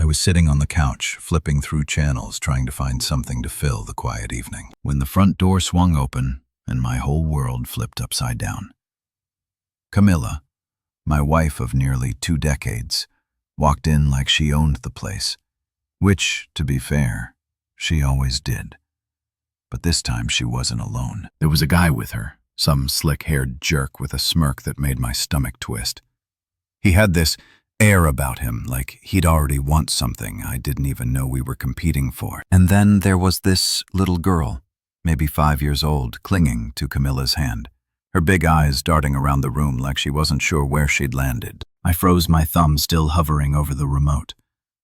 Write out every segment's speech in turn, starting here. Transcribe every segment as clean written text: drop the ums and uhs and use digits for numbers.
I was sitting on the couch, flipping through channels, trying to find something to fill the quiet evening, when the front door swung open and my whole world flipped upside down. Camilla, my wife of nearly 2 decades, walked in like she owned the place, which, to be fair, she always did. But this time she wasn't alone. There was a guy with her, some slick-haired jerk with a smirk that made my stomach twist. He had this air about him, like he'd already won something I didn't even know we were competing for. And then there was this little girl, maybe 5 years old, clinging to Camilla's hand, her big eyes darting around the room like she wasn't sure where she'd landed. I froze, my thumb still hovering over the remote,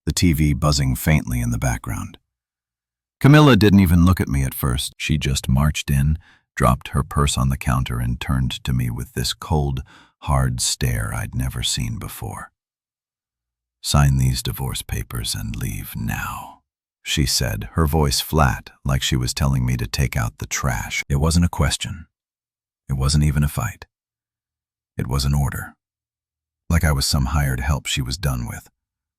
the TV buzzing faintly in the background. Camilla didn't even look at me at first. She just marched in, dropped her purse on the counter, and turned to me with this cold, hard stare I'd never seen before. "Sign these divorce papers and leave now," she said, her voice flat, like she was telling me to take out the trash. It wasn't a question. It wasn't even a fight. It was an order. Like I was some hired help she was done with.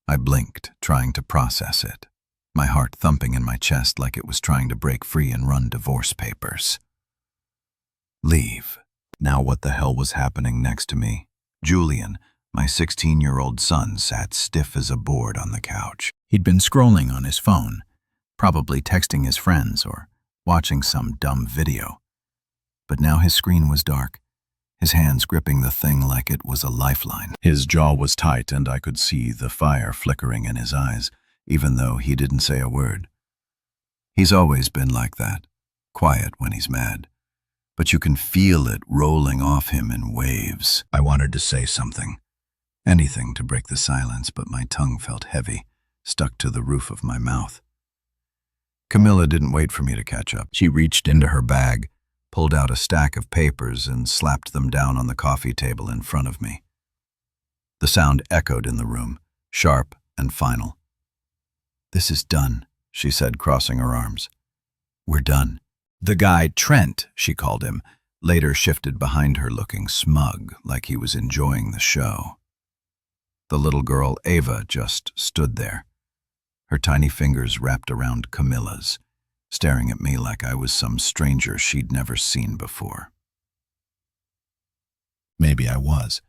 I blinked, trying to process it, my heart thumping in my chest like it was trying to break free and run divorce papers. Leave. Now what the hell was happening next to me? Julian, my 16-year-old son, sat stiff as a board on the couch. He'd been scrolling on his phone, probably texting his friends or watching some dumb video. But now his screen was dark, his hands gripping the thing like it was a lifeline. His jaw was tight and I could see the fire flickering in his eyes, even though he didn't say a word. He's always been like that, quiet when he's mad, but you can feel it rolling off him in waves. I wanted to say something. Anything to break the silence, but my tongue felt heavy, stuck to the roof of my mouth. Camilla didn't wait for me to catch up. She reached into her bag, pulled out a stack of papers, and slapped them down on the coffee table in front of me. The sound echoed in the room, sharp and final. "This is done," she said, crossing her arms. "We're done." The guy, Trent, she called him, later shifted behind her looking smug, like he was enjoying the show. The little girl, Ava, just stood there, her tiny fingers wrapped around Camilla's, staring at me like I was some stranger she'd never seen before. Maybe I was.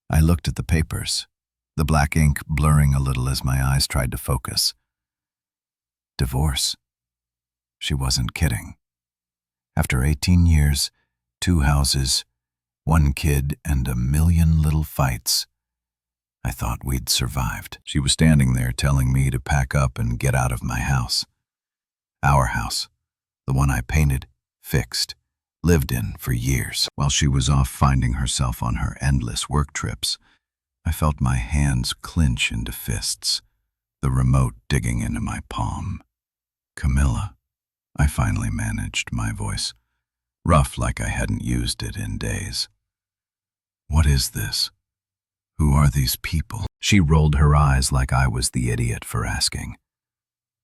I looked at the papers, the black ink blurring a little as my eyes tried to focus. Divorce. She wasn't kidding. After 18 years, 2 houses, 1 kid, and 1,000,000 little fights, I thought we'd survived. She was standing there telling me to pack up and get out of my house. Our house, the one I painted, fixed, lived in for years. While she was off finding herself on her endless work trips, I felt my hands clench into fists, the remote digging into my palm. "Camilla," I finally managed, my voice rough like I hadn't used it in days. "What is this? Who are these people?" She rolled her eyes like I was the idiot for asking.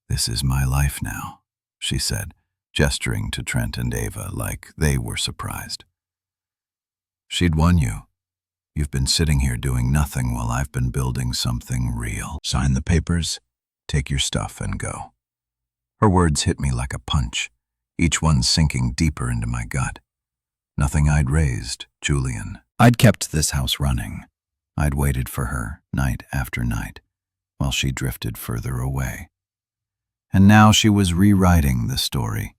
"This is my life now," she said, gesturing to Trent and Ava like they were surprised. "She'd won you. You've been sitting here doing nothing while I've been building something real. Sign the papers, take your stuff, and go." Her words hit me like a punch, each one sinking deeper into my gut. Nothing I'd raised, Julian. I'd kept this house running. I'd waited for her night after night, while she drifted further away. And now she was rewriting the story,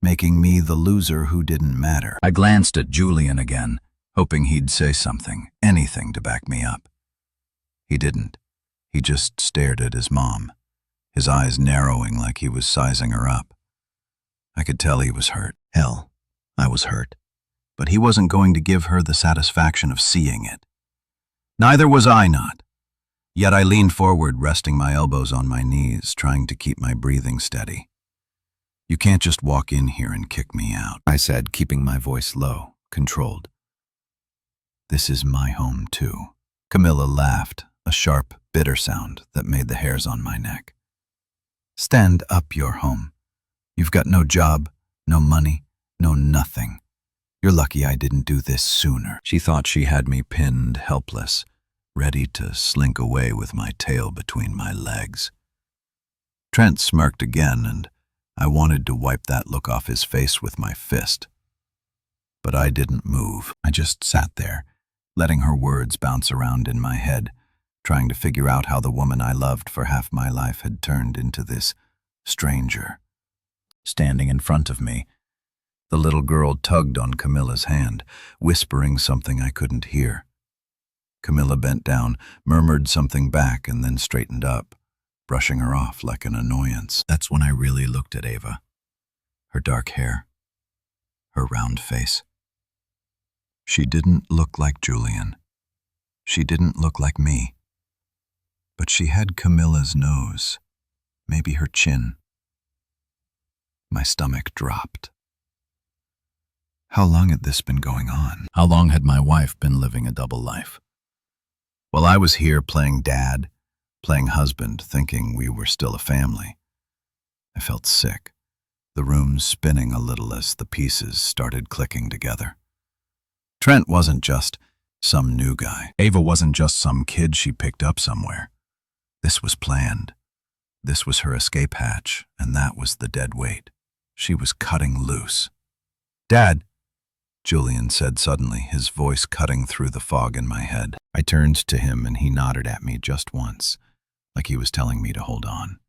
making me the loser who didn't matter. I glanced at Julian again, hoping he'd say something, anything to back me up. He didn't. He just stared at his mom, his eyes narrowing like he was sizing her up. I could tell he was hurt. Hell, I was hurt. But he wasn't going to give her the satisfaction of seeing it. Neither was I not. Yet I leaned forward, resting my elbows on my knees, trying to keep my breathing steady. "You can't just walk in here and kick me out," I said, keeping my voice low, controlled. "This is my home, too." Camilla laughed, a sharp, bitter sound that made the hairs on my neck. "Stand up your home. You've got no job, no money, no nothing. You're lucky I didn't do this sooner." She thought she had me pinned, helpless, ready to slink away with my tail between my legs. Trent smirked again, and I wanted to wipe that look off his face with my fist. But I didn't move. I just sat there, letting her words bounce around in my head, trying to figure out how the woman I loved for half my life had turned into this stranger. Standing in front of me, the little girl tugged on Camilla's hand, whispering something I couldn't hear. Camilla bent down, murmured something back, and then straightened up, brushing her off like an annoyance. That's when I really looked at Ava. Her dark hair, her round face. She didn't look like Julian. She didn't look like me. But she had Camilla's nose, maybe her chin. My stomach dropped. How long had this been going on? How long had my wife been living a double life? While I was here playing dad, playing husband, thinking we were still a family, I felt sick, the room spinning a little as the pieces started clicking together. Trent wasn't just some new guy. Ava wasn't just some kid she picked up somewhere. This was planned. This was her escape hatch, and that was the dead weight. She was cutting loose. "Dad," Julian said suddenly, his voice cutting through the fog in my head. I turned to him and he nodded at me just once, like he was telling me to hold on.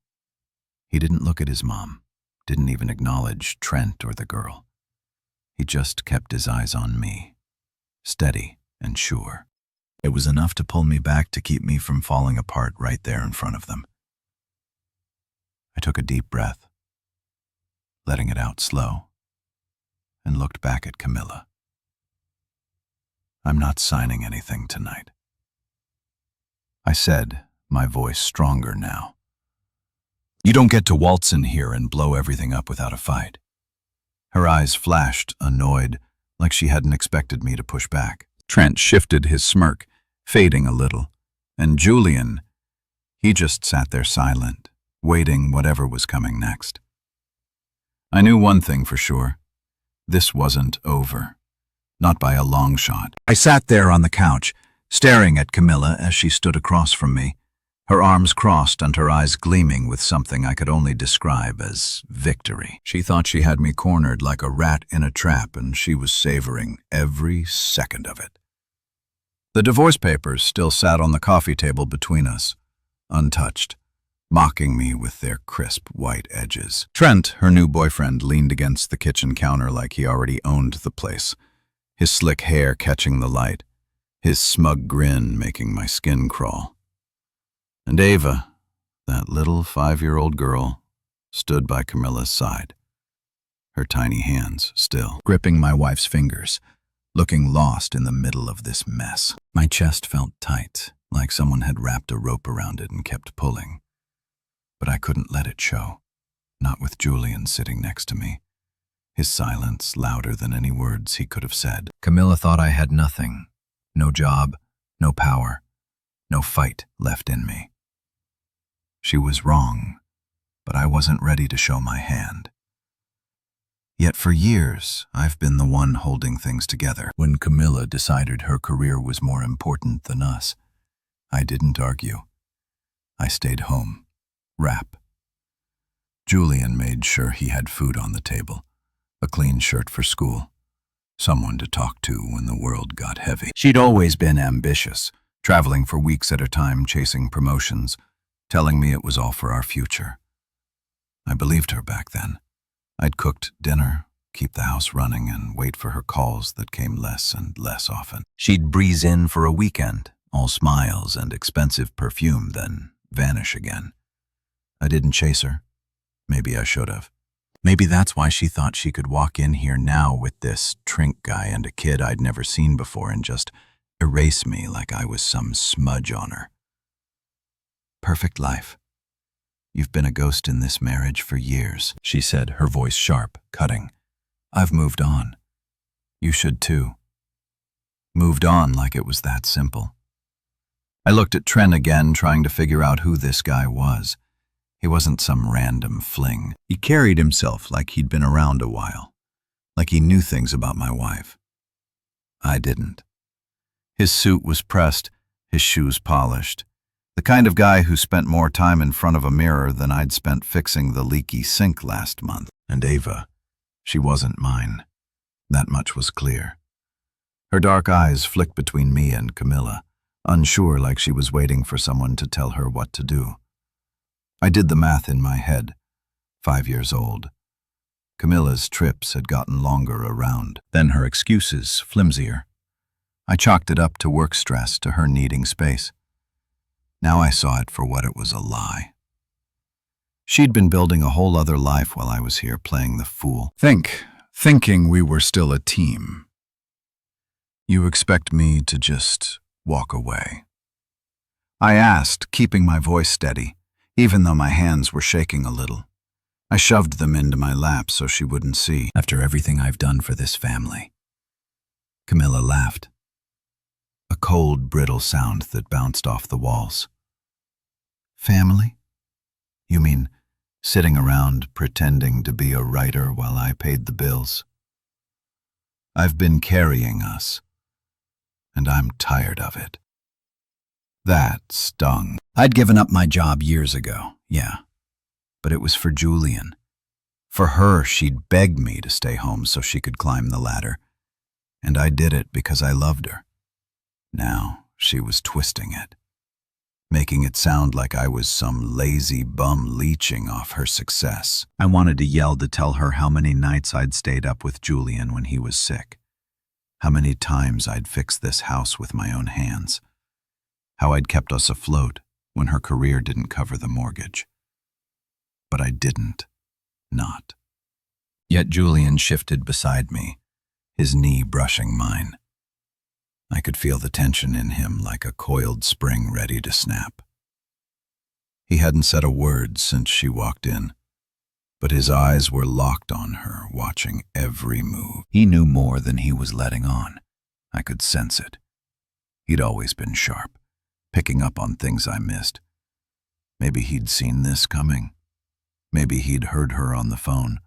He didn't look at his mom, didn't even acknowledge Trent or the girl. He just kept his eyes on me, steady and sure. It was enough to pull me back, to keep me from falling apart right there in front of them. I took a deep breath, letting it out slow, and looked back at Camilla. "I'm not signing anything tonight," I said, my voice stronger now. "You don't get to waltz in here and blow everything up without a fight." Her eyes flashed, annoyed, like she hadn't expected me to push back. Trent shifted his smirk, fading a little, and Julian, he just sat there silent, waiting whatever was coming next. I knew one thing for sure. This wasn't over. Not by a long shot. I sat there on the couch, staring at Camilla as she stood across from me, her arms crossed and her eyes gleaming with something I could only describe as victory. She thought she had me cornered like a rat in a trap, and she was savoring every second of it. The divorce papers still sat on the coffee table between us, untouched, mocking me with their crisp white edges. Trent, her new boyfriend, leaned against the kitchen counter like he already owned the place, his slick hair catching the light, his smug grin making my skin crawl. And Ava, that little 5-year-old girl, stood by Camilla's side, her tiny hands still gripping my wife's fingers, looking lost in the middle of this mess. My chest felt tight, like someone had wrapped a rope around it and kept pulling. But I couldn't let it show, not with Julian sitting next to me, his silence louder than any words he could have said. Camilla thought I had nothing, no job, no power, no fight left in me. She was wrong, but I wasn't ready to show my hand. Yet for years, I've been the one holding things together. When Camilla decided her career was more important than us, I didn't argue. I stayed home. Rap. Julian made sure he had food on the table, a clean shirt for school, someone to talk to when the world got heavy. She'd always been ambitious, traveling for weeks at a time, chasing promotions, telling me it was all for our future. I believed her back then. I'd cooked dinner, keep the house running, and wait for her calls that came less and less often. She'd breeze in for a weekend, all smiles and expensive perfume, then vanish again. I didn't chase her. Maybe I should have. Maybe that's why she thought she could walk in here now with this Trink guy and a kid I'd never seen before and just erase me like I was some smudge on her. Perfect life. You've been a ghost in this marriage for years, she said, her voice sharp, cutting. I've moved on. You should too. Moved on like it was that simple. I looked at Trent again, trying to figure out who this guy was. He wasn't some random fling. He carried himself like he'd been around a while, like he knew things about my wife. I didn't. His suit was pressed, his shoes polished. The kind of guy who spent more time in front of a mirror than I'd spent fixing the leaky sink last month. And Ava, she wasn't mine. That much was clear. Her dark eyes flicked between me and Camilla, unsure, like she was waiting for someone to tell her what to do. I did the math in my head. 5 years old. Camilla's trips had gotten longer around, then her excuses flimsier. I chalked it up to work stress, to her needing space. Now I saw it for what it was, a lie. She'd been building a whole other life while I was here playing the fool. Thinking we were still a team. You expect me to just walk away? I asked, keeping my voice steady, even though my hands were shaking a little. I shoved them into my lap so she wouldn't see. After everything I've done for this family. Camilla laughed. A cold, brittle sound that bounced off the walls. Family? You mean sitting around pretending to be a writer while I paid the bills? I've been carrying us, and I'm tired of it. That stung. I'd given up my job years ago, yeah. But it was for Julian. For her, she'd begged me to stay home so she could climb the ladder. And I did it because I loved her. Now she was twisting it, making it sound like I was some lazy bum leeching off her success. I wanted to yell to tell her how many nights I'd stayed up with Julian when he was sick, how many times I'd fixed this house with my own hands, how I'd kept us afloat when her career didn't cover the mortgage. But I didn't. Not. Yet Julian shifted beside me, his knee brushing mine. I could feel the tension in him like a coiled spring ready to snap. He hadn't said a word since she walked in, but his eyes were locked on her, watching every move. He knew more than he was letting on. I could sense it. He'd always been sharp, picking up on things I missed. Maybe he'd seen this coming. Maybe he'd heard her on the phone,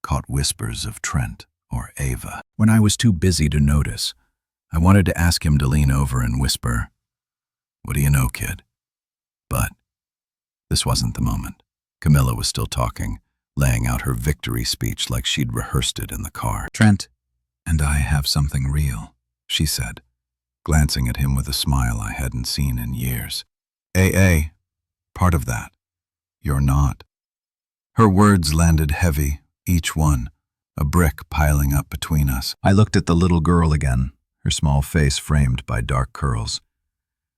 caught whispers of Trent or Ava. When I was too busy to notice, I wanted to ask him to lean over and whisper, "What do you know, kid?" But this wasn't the moment. Camilla was still talking, laying out her victory speech like she'd rehearsed it in the car. "Trent and I have something real," she said, glancing at him with a smile I hadn't seen in years. "AA, part of that. You're not." Her words landed heavy, each one, a brick piling up between us. I looked at the little girl again, her small face framed by dark curls.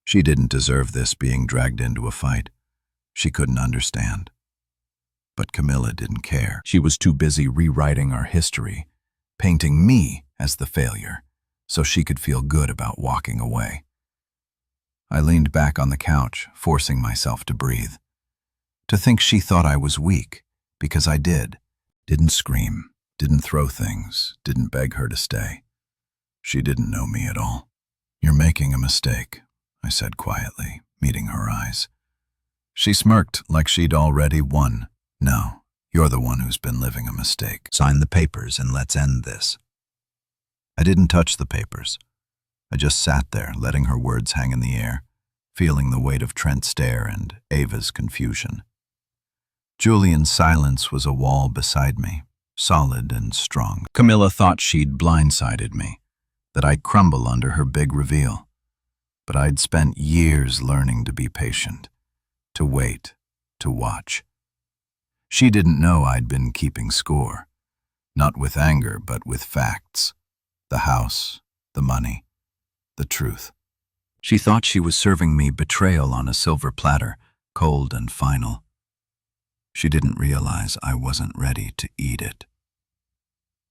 She didn't deserve this, being dragged into a fight. She couldn't understand. But Camilla didn't care. She was too busy rewriting our history, painting me as the failure, so she could feel good about walking away. I leaned back on the couch, forcing myself to breathe. To think she thought I was weak, because I didn't scream, didn't throw things, didn't beg her to stay. She didn't know me at all. "You're making a mistake," I said quietly, meeting her eyes. She smirked like she'd already won. "No, you're the one who's been living a mistake. Sign the papers and let's end this." I didn't touch the papers. I just sat there, letting her words hang in the air, feeling the weight of Trent's stare and Ava's confusion. Julian's silence was a wall beside me, solid and strong. Camilla thought she'd blindsided me, that I'd crumble under her big reveal. But I'd spent years learning to be patient, to wait, to watch. She didn't know I'd been keeping score, not with anger, but with facts. The house, the money, the truth. She thought she was serving me betrayal on a silver platter, cold and final. She didn't realize I wasn't ready to eat it.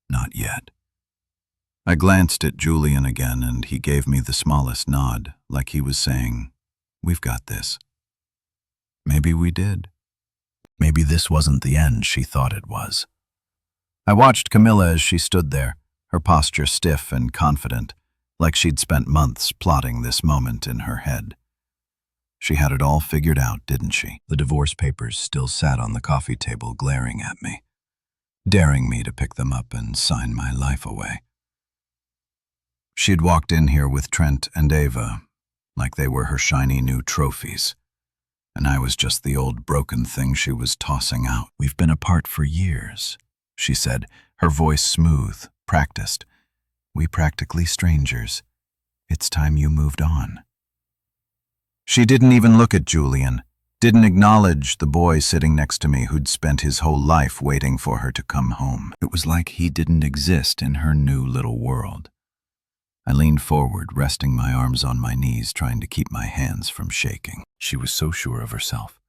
Not yet. I glanced at Julian again, and he gave me the smallest nod, like he was saying, "We've got this." Maybe we did. Maybe this wasn't the end she thought it was. I watched Camilla as she stood there, her posture stiff and confident, like she'd spent months plotting this moment in her head. She had it all figured out, didn't she? The divorce papers still sat on the coffee table glaring at me, daring me to pick them up and sign my life away. She'd walked in here with Trent and Ava, like they were her shiny new trophies. And I was just the old broken thing she was tossing out. "We've been apart for years," she said, her voice smooth, practiced. "We practically strangers. It's time you moved on." She didn't even look at Julian, didn't acknowledge the boy sitting next to me who'd spent his whole life waiting for her to come home. It was like he didn't exist in her new little world. I leaned forward, resting my arms on my knees, trying to keep my hands from shaking. She was so sure of herself,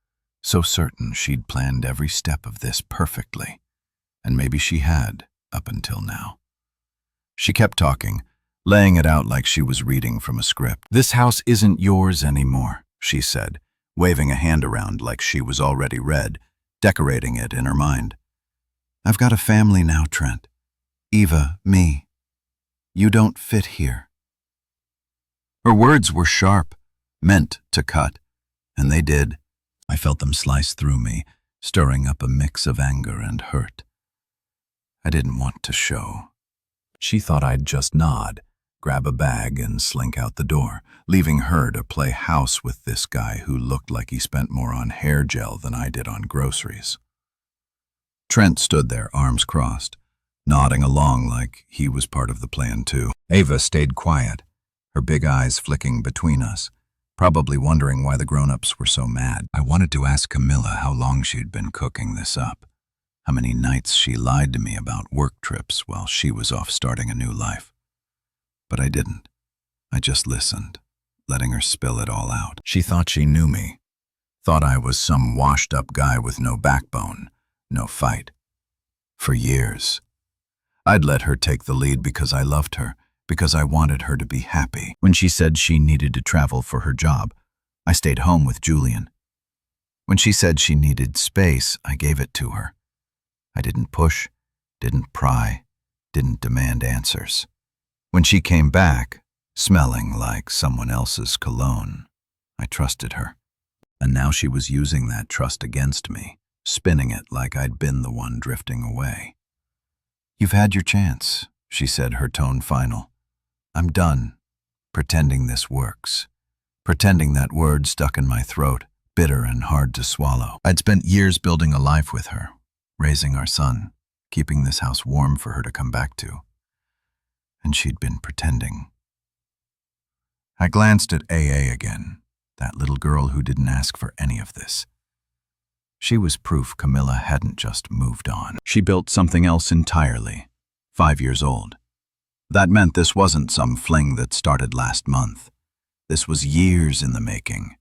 so certain she'd planned every step of this perfectly. And maybe she had, up until now. She kept talking, laying it out like she was reading from a script. "This house isn't yours anymore," she said, waving a hand around like she was already read, decorating it in her mind. "I've got a family now, Trent. Eva, me. You don't fit here." Her words were sharp, meant to cut, and they did. I felt them slice through me, stirring up a mix of anger and hurt. I didn't want to show. She thought I'd just nod, grab a bag and slink out the door, leaving her to play house with this guy who looked like he spent more on hair gel than I did on groceries. Trent stood there, arms crossed, nodding along like he was part of the plan too. Ava stayed quiet, her big eyes flicking between us, probably wondering why the grown-ups were so mad. I wanted to ask Camilla how long she'd been cooking this up, how many nights she lied to me about work trips while she was off starting a new life. But I didn't. I just listened, letting her spill it all out. She thought she knew me, thought I was some washed-up guy with no backbone, no fight. For years. I'd let her take the lead because I loved her, because I wanted her to be happy. When she said she needed to travel for her job, I stayed home with Julian. When she said she needed space, I gave it to her. I didn't push, didn't pry, didn't demand answers. When she came back, smelling like someone else's cologne, I trusted her. And now she was using that trust against me, spinning it like I'd been the one drifting away. "You've had your chance," she said, her tone final. "I'm done pretending this works, pretending that word stuck in my throat, bitter and hard to swallow. I'd spent years building a life with her, raising our son, keeping this house warm for her to come back to. And she'd been pretending." I glanced at AA again, that little girl who didn't ask for any of this. She was proof Camilla hadn't just moved on. She built something else entirely, 5 years old. That meant this wasn't some fling that started last month. This was years in the making.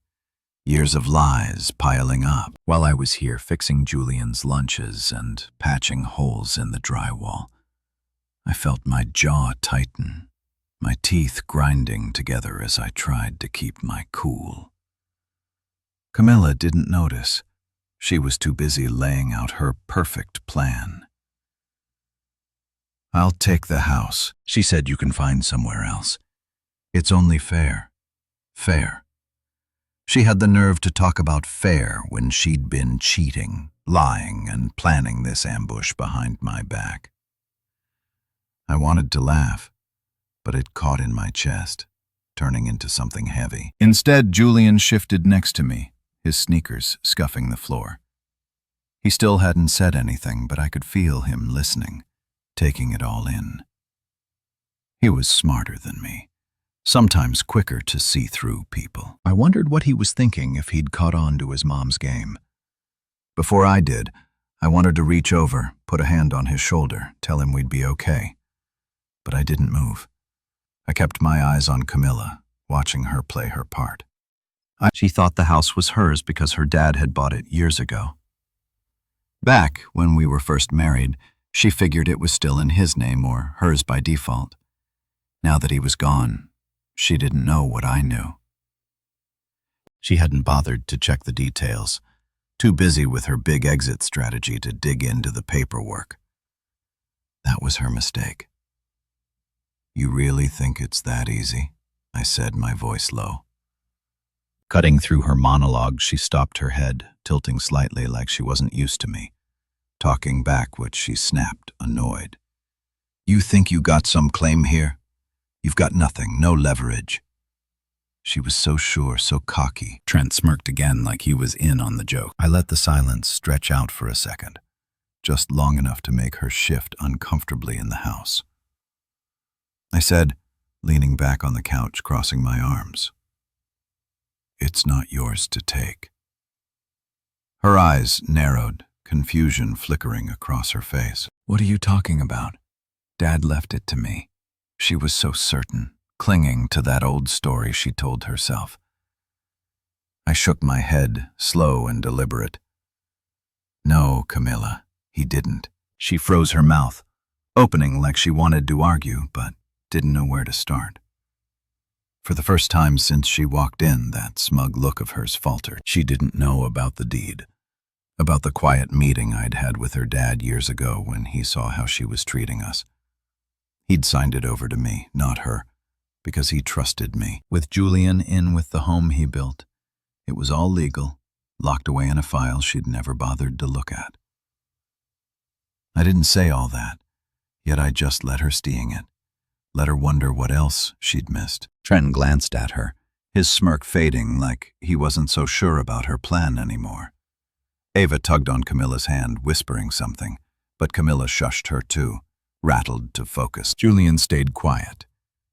Years of lies piling up. While I was here fixing Julian's lunches and patching holes in the drywall, I felt my jaw tighten, my teeth grinding together as I tried to keep my cool. Camilla didn't notice. She was too busy laying out her perfect plan. "I'll take the house," she said. "You can find somewhere else. It's only fair." Fair. She had the nerve to talk about fair when she'd been cheating, lying, and planning this ambush behind my back. I wanted to laugh, but it caught in my chest, turning into something heavy. Instead, Julian shifted next to me, his sneakers scuffing the floor. He still hadn't said anything, but I could feel him listening, taking it all in. He was smarter than me, sometimes quicker to see through people. I wondered what he was thinking if he'd caught on to his mom's game. Before I did, I wanted to reach over, put a hand on his shoulder, tell him we'd be okay. But I didn't move. I kept my eyes on Camilla, watching her play her part. She thought the house was hers because her dad had bought it years ago. Back when we were first married, she figured it was still in his name or hers by default. Now that he was gone, she didn't know what I knew. She hadn't bothered to check the details, too busy with her big exit strategy to dig into the paperwork. That was her mistake. "You really think it's that easy?" I said, my voice low. Cutting through her monologue, she stopped her head, tilting slightly like she wasn't used to me, talking back what she snapped, annoyed. "You think you got some claim here? You've got nothing, no leverage." She was so sure, so cocky. Trent smirked again like he was in on the joke. I let the silence stretch out for a second, just long enough to make her shift uncomfortably in the house. I said, leaning back on the couch, crossing my arms, "It's not yours to take." Her eyes narrowed, confusion flickering across her face. "What are you talking about? Dad left it to me." She was so certain, clinging to that old story she told herself. I shook my head, slow and deliberate. "No, Camilla, he didn't." She froze her mouth, opening like she wanted to argue, but didn't know where to start. For the first time since she walked in, that smug look of hers faltered. She didn't know about the deed, about the quiet meeting I'd had with her dad years ago when he saw how she was treating us. He'd signed it over to me, not her, because he trusted me. With Julian in with the home he built, it was all legal, locked away in a file she'd never bothered to look at. I didn't say all that, yet I just let her steeing it, let her wonder what else she'd missed. Trent glanced at her, his smirk fading like he wasn't so sure about her plan anymore. Ava tugged on Camilla's hand, whispering something, but Camilla shushed her too, rattled to focus. Julian stayed quiet,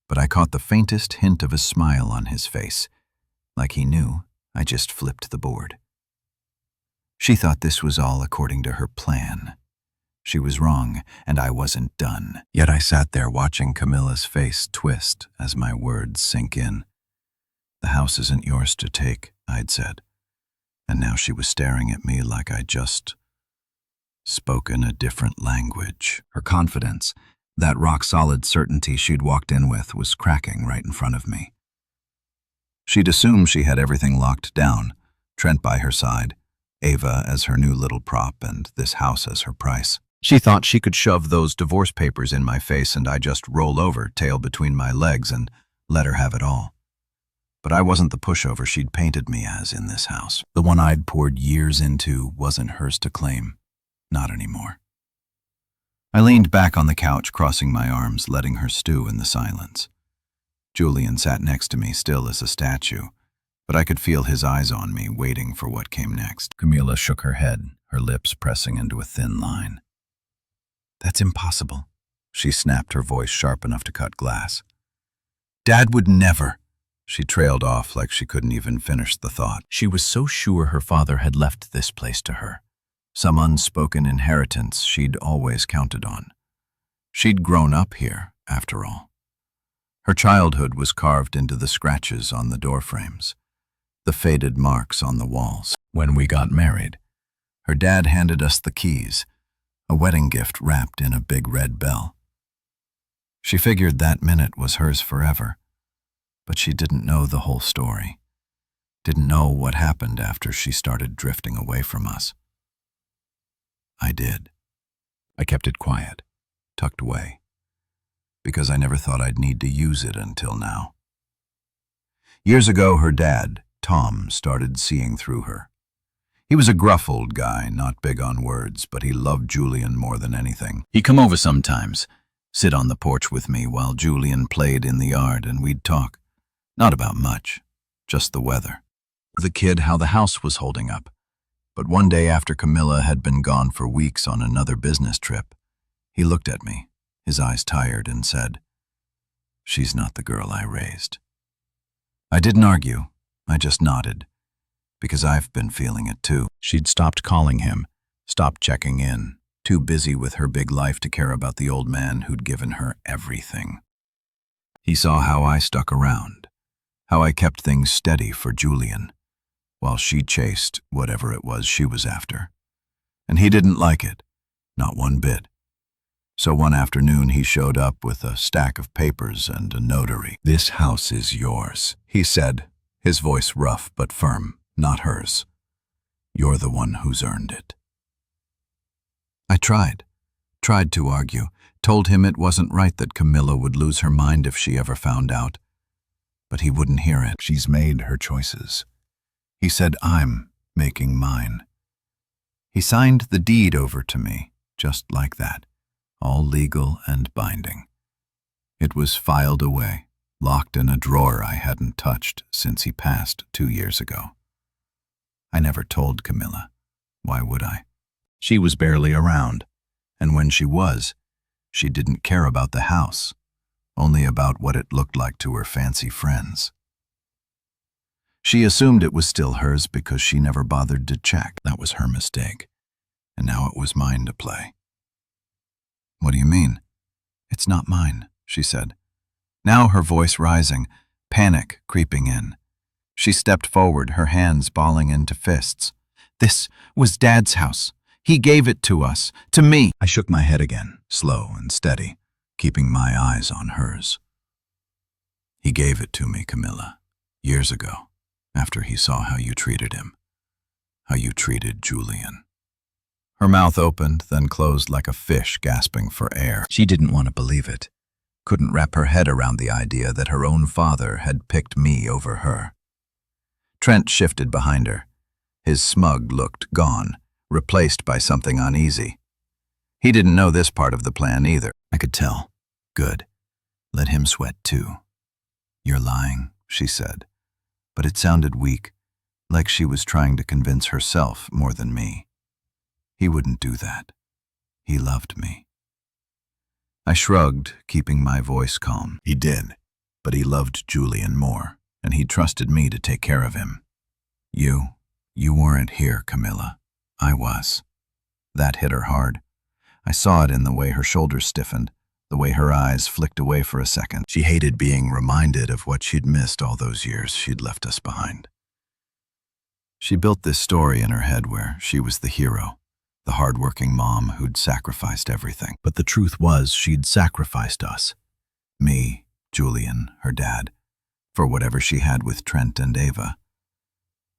but I caught the faintest hint of a smile on his face, like he knew I just flipped the board. She thought this was all according to her plan. She was wrong, and I wasn't done. Yet I sat there watching Camilla's face twist as my words sink in. "The house isn't yours to take," I'd said, and now she was staring at me like I just spoken a different language. Her confidence, that rock-solid certainty she'd walked in with, was cracking right in front of me. She'd assumed she had everything locked down, Trent by her side, Ava as her new little prop, and this house as her price. She thought she could shove those divorce papers in my face and I just roll over, tail between my legs, and let her have it all. But I wasn't the pushover she'd painted me as in this house. The one I'd poured years into wasn't hers to claim. Not anymore. I leaned back on the couch, crossing my arms, letting her stew in the silence. Julian sat next to me, still as a statue, but I could feel his eyes on me, waiting for what came next. Camilla shook her head, her lips pressing into a thin line. "That's impossible," she snapped, her voice sharp enough to cut glass. "Dad would never." She trailed off like she couldn't even finish the thought. She was so sure her father had left this place to her, some unspoken inheritance she'd always counted on. She'd grown up here, after all. Her childhood was carved into the scratches on the doorframes, the faded marks on the walls. When we got married, her dad handed us the keys, a wedding gift wrapped in a big red bell. She figured that minute was hers forever, but she didn't know the whole story, didn't know what happened after she started drifting away from us. I did. I kept it quiet, tucked away, because I never thought I'd need to use it until now. Years ago, her dad, Tom, started seeing through her. He was a gruff old guy, not big on words, but he loved Julian more than anything. He'd come over sometimes, sit on the porch with me while Julian played in the yard, and we'd talk. Not about much, just the weather. The kid, how the house was holding up. But one day after Camilla had been gone for weeks on another business trip, he looked at me, his eyes tired, and said, "She's not the girl I raised." I didn't argue, I just nodded, because I've been feeling it too. She'd stopped calling him, stopped checking in, too busy with her big life to care about the old man who'd given her everything. He saw how I stuck around, how I kept things steady for Julian, while she chased whatever it was she was after. And he didn't like it, not one bit. So one afternoon he showed up with a stack of papers and a notary. "This house is yours," he said, his voice rough but firm, not hers. "You're the one who's earned it." I tried to argue, told him it wasn't right that Camilla would lose her mind if she ever found out. But he wouldn't hear it. "She's made her choices." He said, "I'm making mine." He signed the deed over to me, just like that, all legal and binding. It was filed away, locked in a drawer I hadn't touched since he passed 2 years ago. I never told Camilla. Why would I? She was barely around, and when she was, she didn't care about the house, only about what it looked like to her fancy friends. She assumed it was still hers because she never bothered to check. That was her mistake, and now it was mine to play. What do you mean? It's not mine, she said. Now her voice rising, panic creeping in. She stepped forward, her hands balling into fists. This was Dad's house. He gave it to us, to me. I shook my head again, slow and steady, keeping my eyes on hers. He gave it to me, Camilla, years ago, after he saw how you treated him, how you treated Julian. Her mouth opened, then closed like a fish gasping for air. She didn't want to believe it, couldn't wrap her head around the idea that her own father had picked me over her. Trent shifted behind her. His smug look gone, replaced by something uneasy. He didn't know this part of the plan either. I could tell. Good. Let him sweat too. You're lying, she said, but it sounded weak, like she was trying to convince herself more than me. He wouldn't do that. He loved me. I shrugged, keeping my voice calm. He did, but he loved Julian more, and he trusted me to take care of him. You weren't here, Camilla. I was. That hit her hard. I saw it in the way her shoulders stiffened, the way her eyes flicked away for a second. She hated being reminded of what she'd missed all those years she'd left us behind. She built this story in her head where she was the hero, the hard-working mom who'd sacrificed everything. But the truth was she'd sacrificed us. Me, Julian, her dad, for whatever she had with Trent and Ava.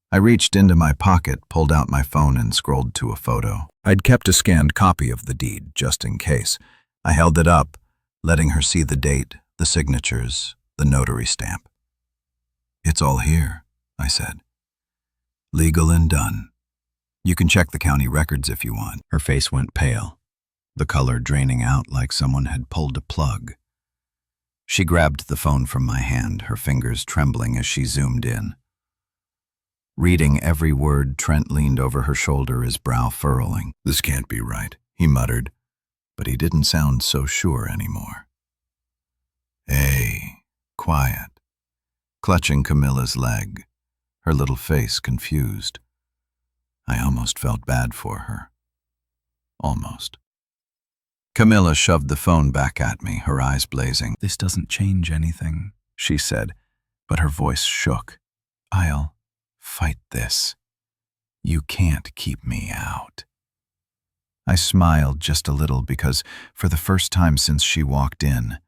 I reached into my pocket, pulled out my phone, and scrolled to a photo. I'd kept a scanned copy of the deed, just in case. I held it up, letting her see the date, the signatures, the notary stamp. It's all here, I said. Legal and done. You can check the county records if you want. Her face went pale, the color draining out like someone had pulled a plug. She grabbed the phone from my hand, her fingers trembling as she zoomed in. Reading every word, Trent leaned over her shoulder, his brow furrowing. This can't be right, he muttered, but he didn't sound so sure anymore. Hey, quiet. Clutching Camilla's leg, her little face confused. I almost felt bad for her. Almost. Camilla shoved the phone back at me, her eyes blazing. This doesn't change anything, she said, but her voice shook. I'll fight this. You can't keep me out. I smiled just a little because, for the first time since she walked in,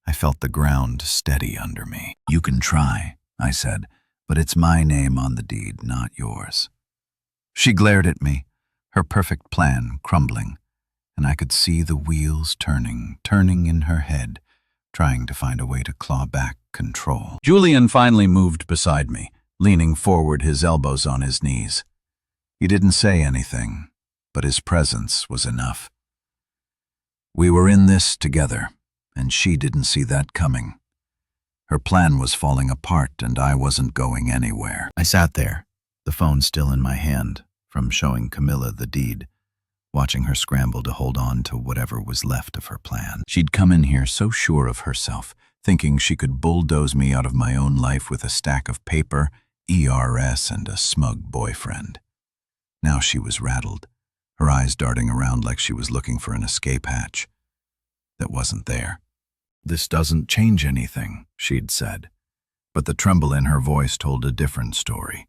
I felt the ground steady under me. You can try, I said, but it's my name on the deed, not yours. She glared at me, her perfect plan crumbling, and I could see the wheels turning in her head, trying to find a way to claw back control. Julian finally moved beside me, leaning forward, his elbows on his knees. He didn't say anything, but his presence was enough. We were in this together, and she didn't see that coming. Her plan was falling apart, and I wasn't going anywhere. I sat there, the phone still in my hand, from showing Camilla the deed, watching her scramble to hold on to whatever was left of her plan. She'd come in here so sure of herself, thinking she could bulldoze me out of my own life with a stack of paper, ERS, and a smug boyfriend. Now she was rattled, her eyes darting around like she was looking for an escape hatch that wasn't there. This doesn't change anything, she'd said, but the tremble in her voice told a different story.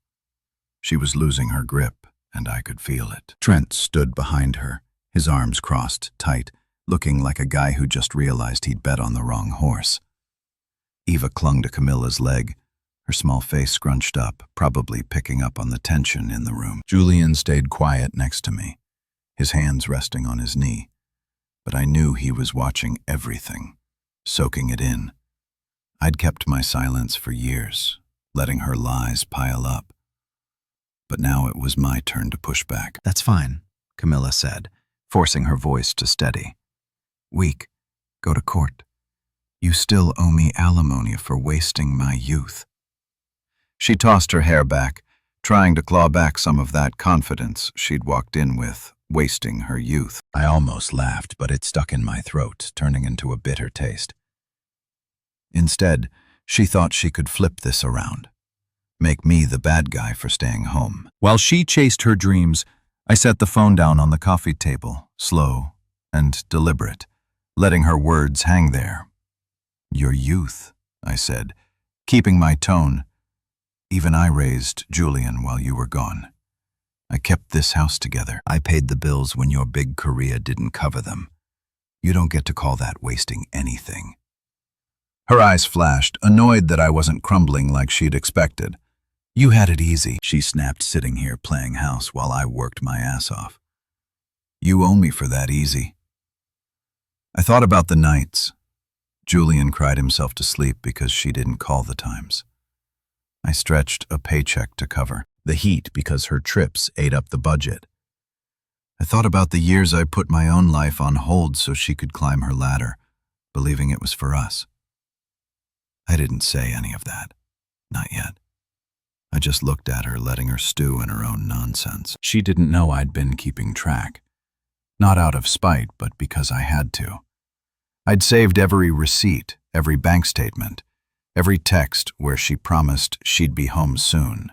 She was losing her grip, and I could feel it. Trent stood behind her, his arms crossed tight, looking like a guy who just realized he'd bet on the wrong horse. Eva clung to Camilla's leg, her small face scrunched up, probably picking up on the tension in the room. Julian stayed quiet next to me, his hands resting on his knee, but I knew he was watching everything, soaking it in. I'd kept my silence for years, letting her lies pile up. But now it was my turn to push back. That's fine, Camilla said, forcing her voice to steady. Weak. Go to court. You still owe me alimony for wasting my youth." She tossed her hair back, trying to claw back some of that confidence she'd walked in with, wasting her youth. I almost laughed, but it stuck in my throat, turning into a bitter taste. Instead, she thought she could flip this around, make me the bad guy for staying home. While she chased her dreams, I set the phone down on the coffee table, slow and deliberate, letting her words hang there. "Your youth," I said, keeping my tone. "Even I raised Julian while you were gone. I kept this house together. I paid the bills when your big Korea didn't cover them. You don't get to call that wasting anything." Her eyes flashed, annoyed that I wasn't crumbling like she'd expected. "You had it easy," she snapped, sitting here playing house while I worked my ass off. "You owe me for that easy." I thought about the nights. Julian cried himself to sleep because she didn't call the times. I stretched a paycheck to cover the heat because her trips ate up the budget. I thought about the years I put my own life on hold so she could climb her ladder, believing it was for us. I didn't say any of that. Not yet. I just looked at her, letting her stew in her own nonsense. She didn't know I'd been keeping track. Not out of spite, but because I had to. I'd saved every receipt, every bank statement, every text where she promised she'd be home soon.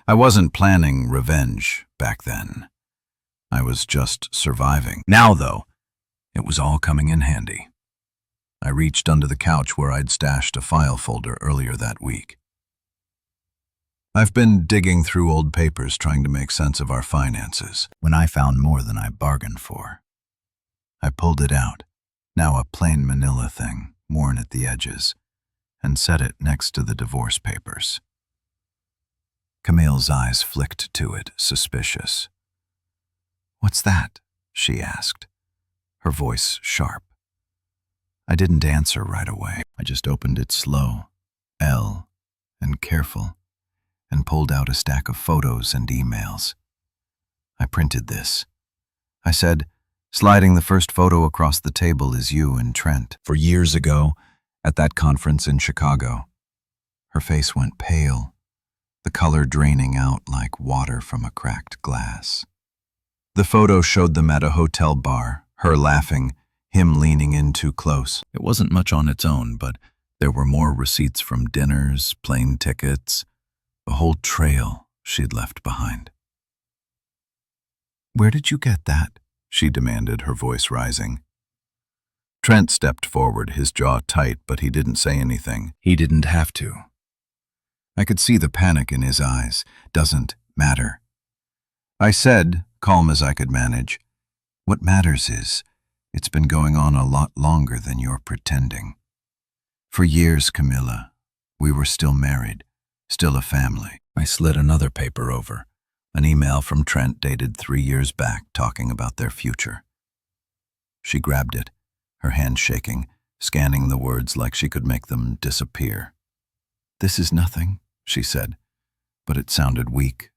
I wasn't planning revenge back then. I was just surviving. Now, though, it was all coming in handy. I reached under the couch where I'd stashed a file folder earlier that week. I've been digging through old papers trying to make sense of our finances when I found more than I bargained for. I pulled it out, now a plain manila thing, worn at the edges, and set it next to the divorce papers. Camille's eyes flicked to it, suspicious. "What's that?" she asked, her voice sharp. I didn't answer right away. I just opened it slow, and careful, and pulled out a stack of photos and emails. I printed this. I said, "Sliding the first photo across the table is you and Trent. For years ago, at that conference in Chicago." Her face went pale, the color draining out like water from a cracked glass. The photo showed them at a hotel bar, her laughing, him leaning in too close. It wasn't much on its own, but there were more receipts from dinners, plane tickets, a whole trail she'd left behind. "Where did you get that?" she demanded, her voice rising. Trent stepped forward, his jaw tight, but he didn't say anything. He didn't have to. I could see the panic in his eyes. "Doesn't matter." I said, calm as I could manage, "What matters is, it's been going on a lot longer than you're pretending. For years, Camilla, we were still married, still a family." I slid another paper over, an email from Trent dated 3 years back talking about their future. She grabbed it, her hand shaking, scanning the words like she could make them disappear. "This is nothing," she said, but it sounded weak,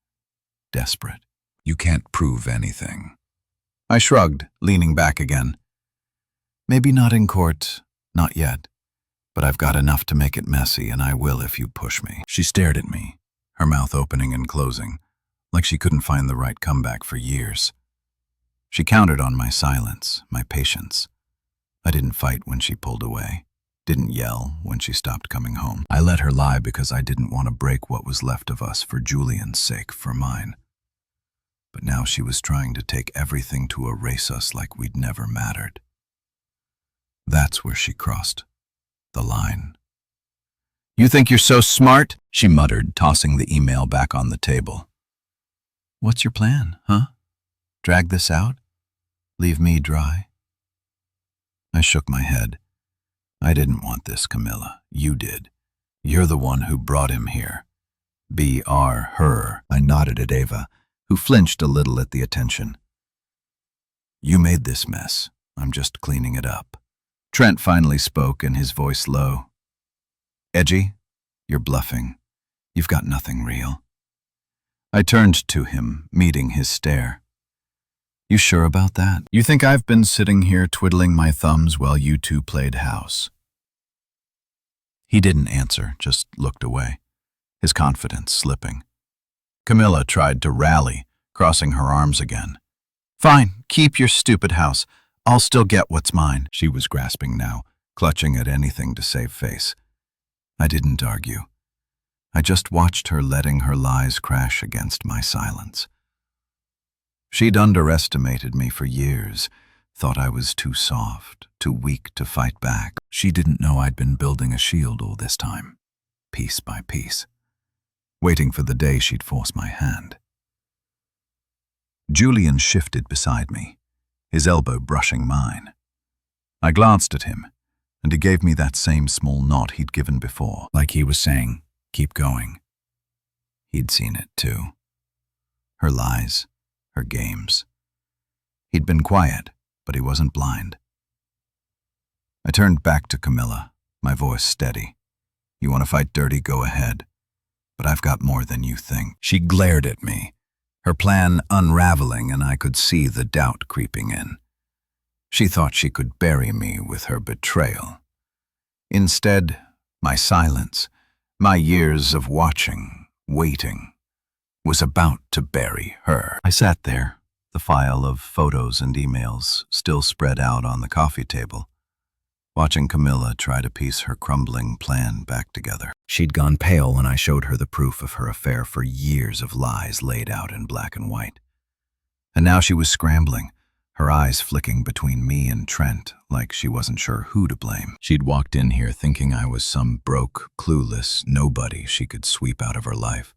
desperate. "You can't prove anything." I shrugged, leaning back again. "Maybe not in court, not yet, but I've got enough to make it messy, and I will if you push me." She stared at me, her mouth opening and closing, like she couldn't find the right comeback for years. She counted on my silence, my patience. I didn't fight when she pulled away, didn't yell when she stopped coming home. I let her lie because I didn't want to break what was left of us for Julian's sake, for mine. But now she was trying to take everything to erase us like we'd never mattered. That's where she crossed the line. "You think you're so smart?" she muttered, tossing the email back on the table. "What's your plan, huh? Drag this out? Leave me dry?" I shook my head. "I didn't want this, Camilla. You did. You're the one who brought him here. Her. I nodded at Ava, who flinched a little at the attention. "You made this mess. I'm just cleaning it up." Trent finally spoke, and his voice low. "Edgy, you're bluffing. You've got nothing real." I turned to him, meeting his stare. "You sure about that? You think I've been sitting here twiddling my thumbs while you two played house?" He didn't answer, just looked away, his confidence slipping. Camilla tried to rally, crossing her arms again. "Fine, keep your stupid house. I'll still get what's mine." She was grasping now, clutching at anything to save face. I didn't argue. I just watched her letting her lies crash against my silence. She'd underestimated me for years, thought I was too soft, too weak to fight back. She didn't know I'd been building a shield all this time, piece by piece, waiting for the day she'd force my hand. Julian shifted beside me, his elbow brushing mine. I glanced at him, and he gave me that same small nod he'd given before, like he was saying, "Keep going." He'd seen it too. Her lies, her games. He'd been quiet, but he wasn't blind. I turned back to Camilla, my voice steady. "You want to fight dirty, go ahead. But I've got more than you think." She glared at me, her plan unraveling, and I could see the doubt creeping in. She thought she could bury me with her betrayal. Instead, my silence, my years of watching, waiting, was about to bury her. I sat there, the file of photos and emails still spread out on the coffee table, watching Camilla try to piece her crumbling plan back together. She'd gone pale when I showed her the proof of her affair for years of lies laid out in black and white. And now she was scrambling, her eyes flicking between me and Trent like she wasn't sure who to blame. She'd walked in here thinking I was some broke, clueless nobody she could sweep out of her life.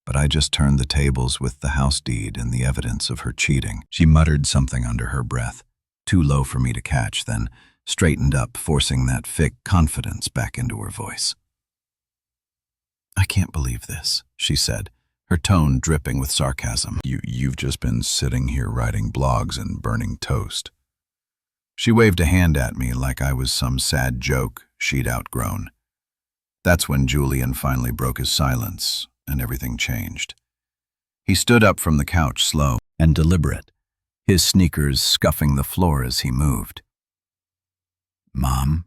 But I just turned the tables with the house deed and the evidence of her cheating. She muttered something under her breath, too low for me to catch, then straightened up, forcing that thick confidence back into her voice. "I can't believe this," she said, her tone dripping with sarcasm. You've just been sitting here writing blogs and burning toast." She waved a hand at me like I was some sad joke she'd outgrown. That's when Julian finally broke his silence, and everything changed. He stood up from the couch, slow and deliberate, his sneakers scuffing the floor as he moved. "Mom,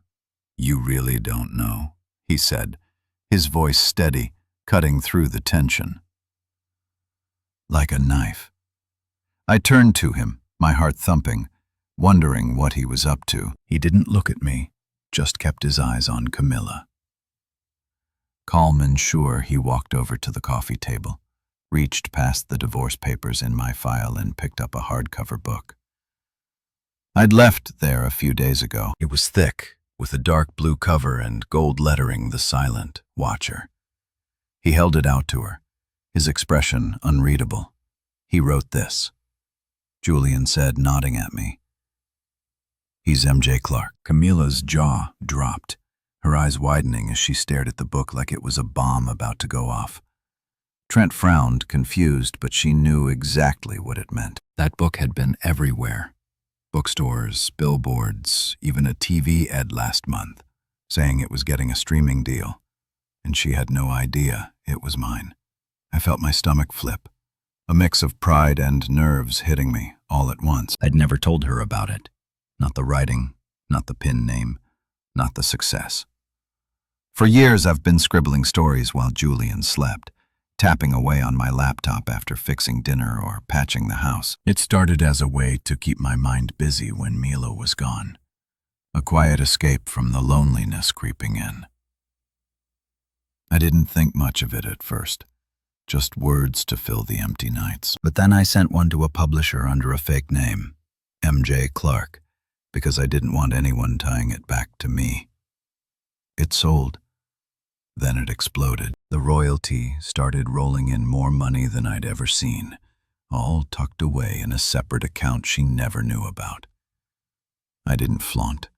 you really don't know," he said, his voice steady, cutting through the tension. Like a knife. I turned to him, my heart thumping, wondering what he was up to. He didn't look at me, just kept his eyes on Camilla. Calm and sure, he walked over to the coffee table, reached past the divorce papers in my file and picked up a hardcover book. I'd left there a few days ago. It was thick, with a dark blue cover and gold lettering The Silent Watcher. He held it out to her, his expression unreadable. He wrote this. Julian said, nodding at me. "He's MJ Clark." Camilla's jaw dropped, her eyes widening as she stared at the book like it was a bomb about to go off. Trent frowned, confused, but she knew exactly what it meant. That book had been everywhere. Bookstores, billboards, even a TV ad last month, saying it was getting a streaming deal. And she had no idea it was mine. I felt my stomach flip, a mix of pride and nerves hitting me all at once. I'd never told her about it. Not the writing, not the pin name, not the success. For years I've been scribbling stories while Julian slept, tapping away on my laptop after fixing dinner or patching the house. It started as a way to keep my mind busy when Milo was gone, a quiet escape from the loneliness creeping in. I didn't think much of it at first, just words to fill the empty nights. But then I sent one to a publisher under a fake name, MJ Clark, because I didn't want anyone tying it back to me. It sold. Then it exploded. The royalty started rolling in more money than I'd ever seen, all tucked away in a separate account she never knew about. I didn't flaunt.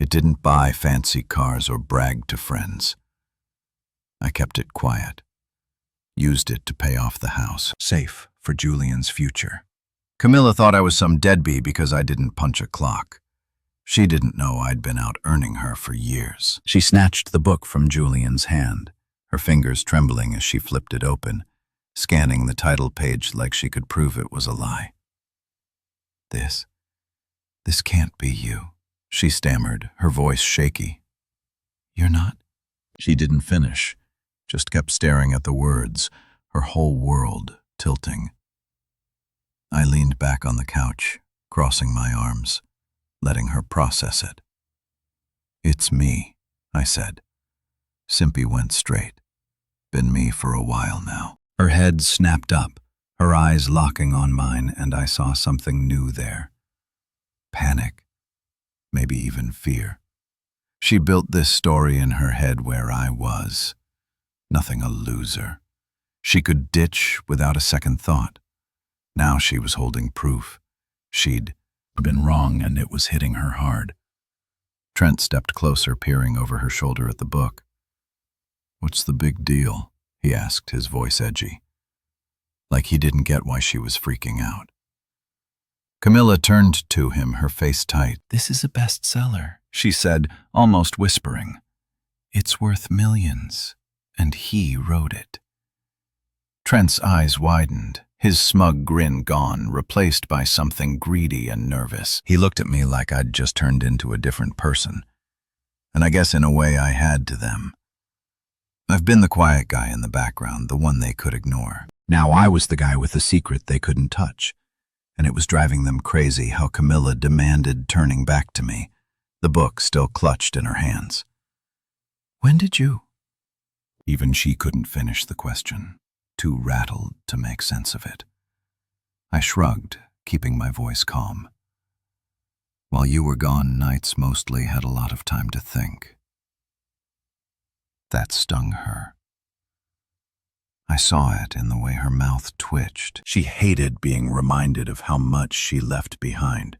It didn't buy fancy cars or brag to friends. I kept it quiet, used it to pay off the house, safe for Julian's future. Camilla thought I was some deadbeat because I didn't punch a clock. She didn't know I'd been out earning her for years. She snatched the book from Julian's hand, her fingers trembling as she flipped it open, scanning the title page like she could prove it was a lie. This can't be you," she stammered, her voice shaky. You're not? She didn't finish, just kept staring at the words, her whole world tilting. I leaned back on the couch, crossing my arms, letting her process it. It's me, I said. Simpy went straight. Been me for a while now. Her head snapped up, her eyes locking on mine, and I saw something new there. Panic, maybe even fear. She built this story in her head where I was. Nothing a loser. She could ditch without a second thought. Now she was holding proof. She'd been wrong and it was hitting her hard. Trent stepped closer, peering over her shoulder at the book. "What's the big deal?" he asked, his voice edgy. Like he didn't get why she was freaking out. Camilla turned to him, her face tight. "This is a bestseller," she said, almost whispering. "It's worth millions, and he wrote it." Trent's eyes widened, his smug grin gone, replaced by something greedy and nervous. He looked at me like I'd just turned into a different person. And I guess in a way I had to them. I've been the quiet guy in the background, the one they could ignore. Now I was the guy with the secret they couldn't touch. And it was driving them crazy how Camilla demanded turning back to me, the book still clutched in her hands. "When did you?" Even she couldn't finish the question, too rattled to make sense of it. I shrugged, keeping my voice calm. "While you were gone, nights mostly had a lot of time to think." That stung her. I saw it in the way her mouth twitched. She hated being reminded of how much she left behind,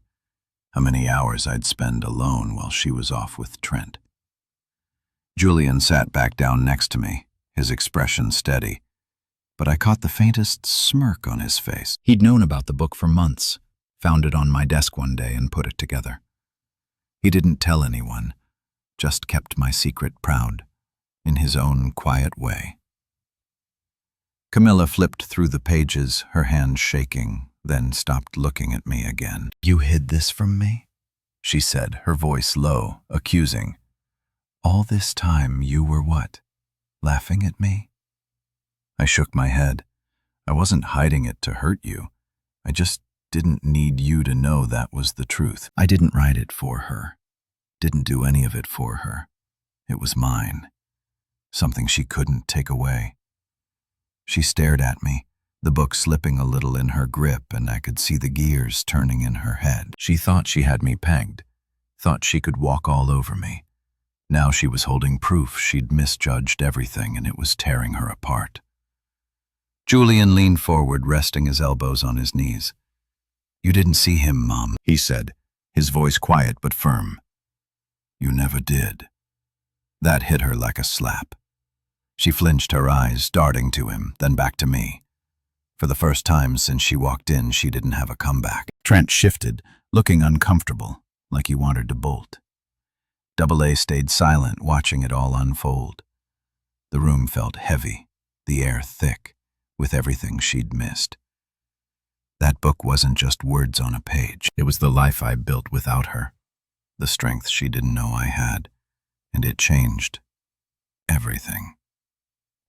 how many hours I'd spend alone while she was off with Trent. Julian sat back down next to me, his expression steady, but I caught the faintest smirk on his face. He'd known about the book for months, found it on my desk one day and put it together. He didn't tell anyone, just kept my secret proud, in his own quiet way. Camilla flipped through the pages, her hands shaking, then stopped looking at me again. "You hid this from me?" she said, her voice low, accusing. "All this time you were what? Laughing at me?" I shook my head. "I wasn't hiding it to hurt you. I just didn't need you to know that was the truth. I didn't write it for her. Didn't do any of it for her. It was mine. Something she couldn't take away." She stared at me, the book slipping a little in her grip, and I could see the gears turning in her head. She thought she had me pegged, thought she could walk all over me. Now she was holding proof she'd misjudged everything and it was tearing her apart. Julian leaned forward, resting his elbows on his knees. "You didn't see him, Mom," he said, his voice quiet but firm. "You never did." That hit her like a slap. She flinched, her eyes darting to him, then back to me. For the first time since she walked in, she didn't have a comeback. Trent shifted, looking uncomfortable, like he wanted to bolt. Double A stayed silent, watching it all unfold. The room felt heavy, the air thick, with everything she'd missed. That book wasn't just words on a page. It was the life I built without her, the strength she didn't know I had, and it changed everything.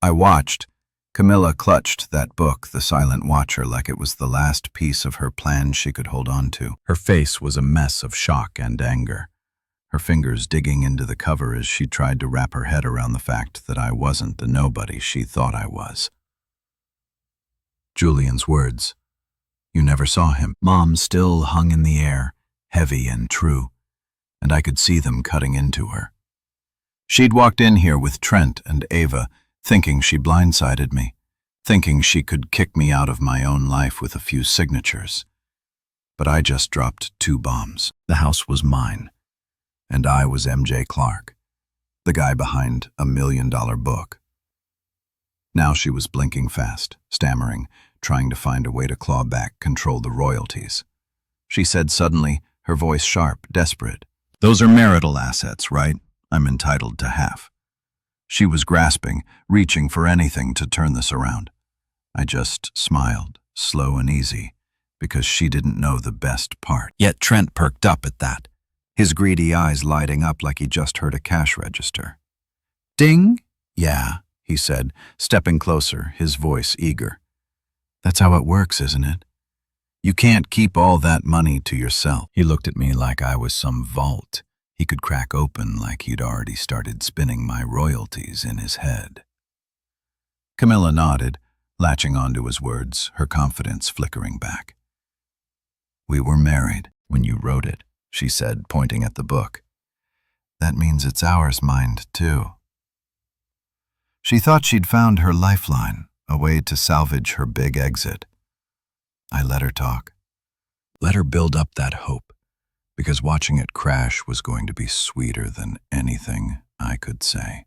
I watched. Camilla clutched that book, The Silent Watcher, like it was the last piece of her plan she could hold on to. Her face was a mess of shock and anger, her fingers digging into the cover as she tried to wrap her head around the fact that I wasn't the nobody she thought I was. Julian's words. "You never saw him." Mom still hung in the air, heavy and true, and I could see them cutting into her. She'd walked in here with Trent and Ava, thinking she blindsided me, thinking she could kick me out of my own life with a few signatures. But I just dropped 2 bombs. The house was mine, and I was MJ Clark, the guy behind $1 million book. Now she was blinking fast, stammering, trying to find a way to claw back, control the royalties. She said suddenly, her voice sharp, desperate, "Those are marital assets, right? I'm entitled to half." She was grasping, reaching for anything to turn this around. I just smiled, slow and easy, because she didn't know the best part. Yet Trent perked up at that, his greedy eyes lighting up like he just heard a cash register. Sting? Yeah, he said, stepping closer, his voice eager. That's how it works, isn't it? You can't keep all that money to yourself. He looked at me like I was some vault he could crack open, like he'd already started spinning my royalties in his head. Camilla nodded, latching onto his words, her confidence flickering back. We were married when you wrote it, she said, pointing at the book. That means it's ours, mind, too. She thought she'd found her lifeline, a way to salvage her big exit. I let her talk. Let her build up that hope, because watching it crash was going to be sweeter than anything I could say.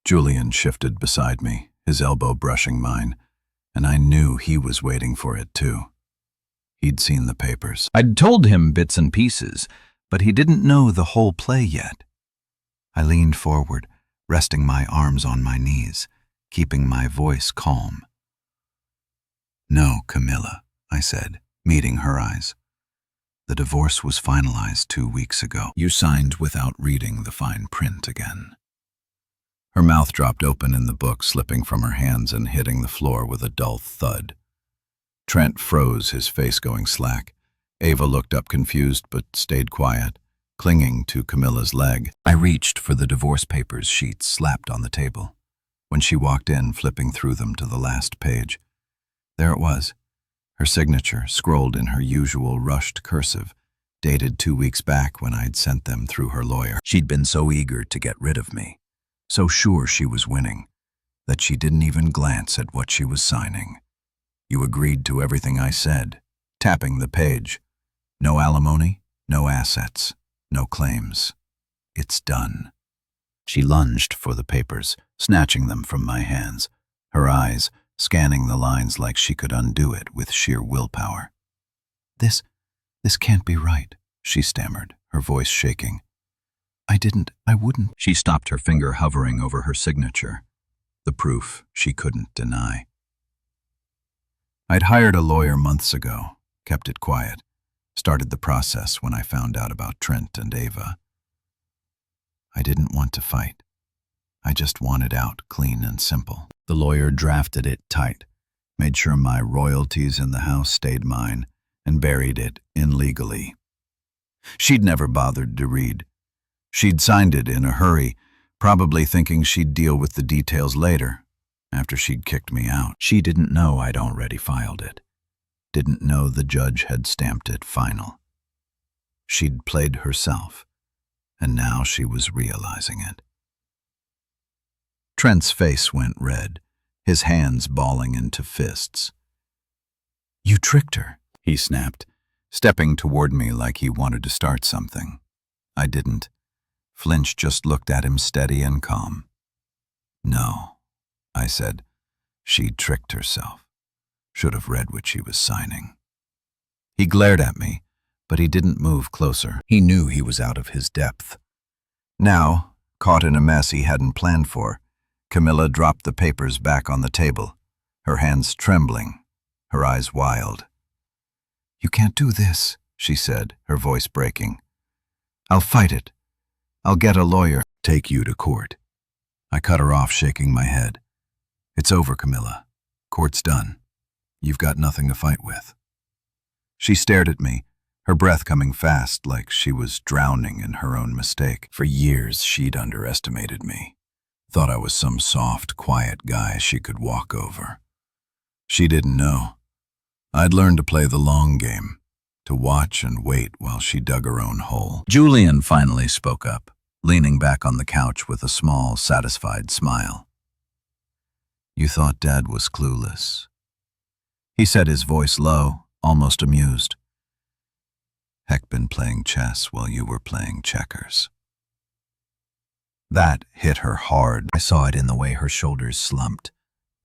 Julian shifted beside me, his elbow brushing mine, and I knew he was waiting for it too. He'd seen the papers. I'd told him bits and pieces, but he didn't know the whole play yet. I leaned forward, resting my arms on my knees, keeping my voice calm. No, Camilla, I said, meeting her eyes. The divorce was finalized 2 weeks ago. You signed without reading the fine print again. Her mouth dropped open in the book, slipping from her hands and hitting the floor with a dull thud. Trent froze, his face going slack. Ava looked up confused but stayed quiet, clinging to Camilla's leg. I reached for the divorce papers sheets slapped on the table. When she walked in, flipping through them to the last page, there it was. Her signature, scrolled in her usual rushed cursive, dated 2 weeks back when I'd sent them through her lawyer. She'd been so eager to get rid of me, so sure she was winning, that she didn't even glance at what she was signing. You agreed to everything I said, tapping the page. No alimony, no assets, no claims. It's done. She lunged for the papers, snatching them from my hands, her eyes scanning the lines like she could undo it with sheer willpower. This can't be right, she stammered, her voice shaking. I wouldn't. She stopped, her finger hovering over her signature, the proof she couldn't deny. I'd hired a lawyer months ago, kept it quiet, started the process when I found out about Trent and Ava. I didn't want to fight. I just wanted out clean and simple. The lawyer drafted it tight, made sure my royalties in the house stayed mine, and buried it in legally. She'd never bothered to read. She'd signed it in a hurry, probably thinking she'd deal with the details later, after she'd kicked me out. She didn't know I'd already filed it. Didn't know the judge had stamped it final. She'd played herself, and now she was realizing it. Trent's face went red, his hands balling into fists. You tricked her, he snapped, stepping toward me like he wanted to start something. I didn't. Flinch just looked at him steady and calm. No, I said. She'd tricked herself. Should have read what she was signing. He glared at me, but he didn't move closer. He knew he was out of his depth. Now, caught in a mess he hadn't planned for, Camilla dropped the papers back on the table, her hands trembling, her eyes wild. You can't do this, she said, her voice breaking. I'll fight it. I'll get a lawyer. Take you to court. I cut her off, shaking my head. It's over, Camilla. Court's done. You've got nothing to fight with. She stared at me, her breath coming fast like she was drowning in her own mistake. For years, she'd underestimated me. Thought I was some soft, quiet guy she could walk over. She didn't know. I'd learned to play the long game, to watch and wait while she dug her own hole. Julian finally spoke up, leaning back on the couch with a small, satisfied smile. You thought Dad was clueless. He said, his voice low, almost amused. Heck, been playing chess while you were playing checkers. That hit her hard. I saw it in the way her shoulders slumped,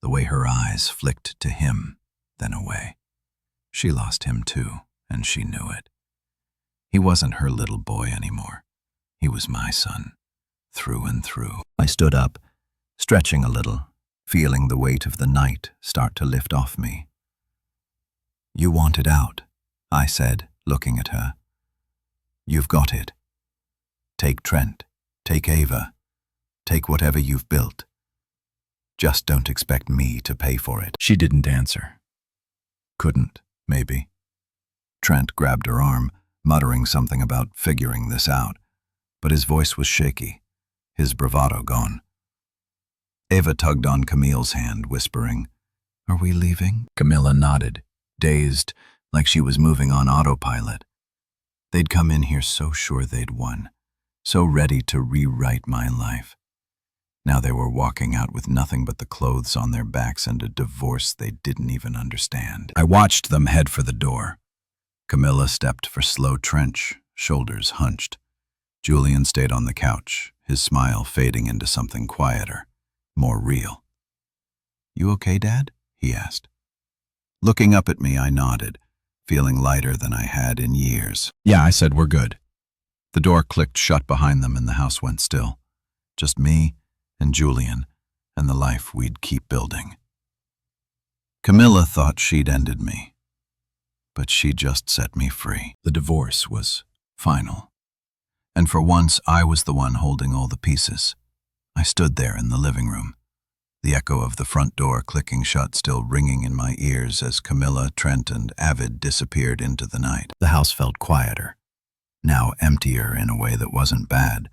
the way her eyes flicked to him, then away. She lost him too, and she knew it. He wasn't her little boy anymore. He was my son, through and through. I stood up, stretching a little, feeling the weight of the night start to lift off me. You want it out, I said, looking at her. You've got it. Take Trent, take Ava. Take whatever you've built. Just don't expect me to pay for it." She didn't answer. Couldn't, maybe. Trent grabbed her arm, muttering something about figuring this out, but his voice was shaky, his bravado gone. Ava tugged on Camille's hand, whispering, "Are we leaving?" Camilla nodded, dazed, like she was moving on autopilot. They'd come in here so sure they'd won, so ready to rewrite my life. Now they were walking out with nothing but the clothes on their backs and a divorce they didn't even understand. I watched them head for the door. Camilla stepped for slow trench, shoulders hunched. Julian stayed on the couch, his smile fading into something quieter, more real. "You okay, Dad?" he asked. Looking up at me, I nodded, feeling lighter than I had in years. "Yeah," I said, "we're good." The door clicked shut behind them and the house went still. Just me and Julian and the life we'd keep building. Camilla thought she'd ended me, but she just set me free. The divorce was final. And for once, I was the one holding all the pieces. I stood there in the living room, the echo of the front door clicking shut still ringing in my ears as Camilla, Trent, and Avid disappeared into the night. The house felt quieter, now emptier in a way that wasn't bad,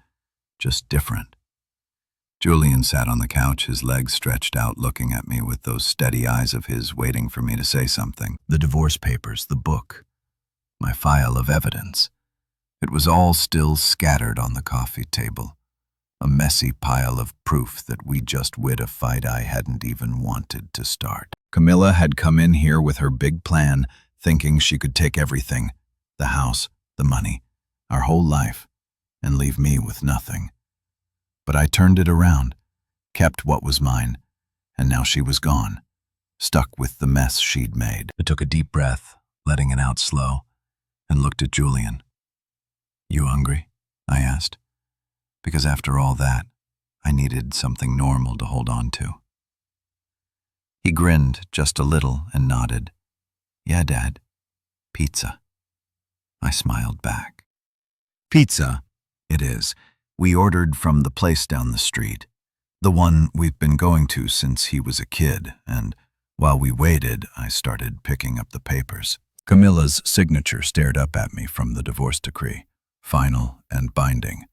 just different. Julian sat on the couch, his legs stretched out, looking at me with those steady eyes of his, waiting for me to say something. The divorce papers, the book, my file of evidence. It was all still scattered on the coffee table, a messy pile of proof that we just wid a fight I hadn't even wanted to start. Camilla had come in here with her big plan, thinking she could take everything, the house, the money, our whole life, and leave me with nothing. But I turned it around, kept what was mine, and now she was gone, stuck with the mess she'd made. I took a deep breath, letting it out slow, and looked at Julian. "You hungry?" I asked, because after all that, I needed something normal to hold on to. He grinned just a little and nodded. "Yeah, Dad. Pizza." I smiled back. "Pizza, it is. We ordered from the place down the street, the one we've been going to since he was a kid, and while we waited, I started picking up the papers." Camilla's signature stared up at me from the divorce decree, final and binding,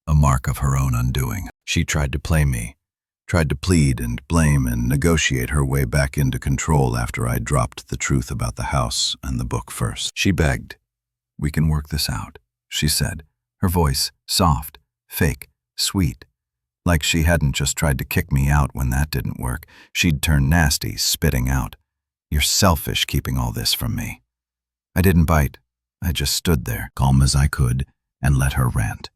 a mark of her own undoing. She tried to play me, tried to plead and blame and negotiate her way back into control after I dropped the truth about the house and the book first. She begged. "We can work this out," she said, her voice soft, fake, sweet, like she hadn't just tried to kick me out when that didn't work. She'd turned nasty, spitting out, "You're selfish keeping all this from me." I didn't bite. I just stood there, calm as I could, and let her rant.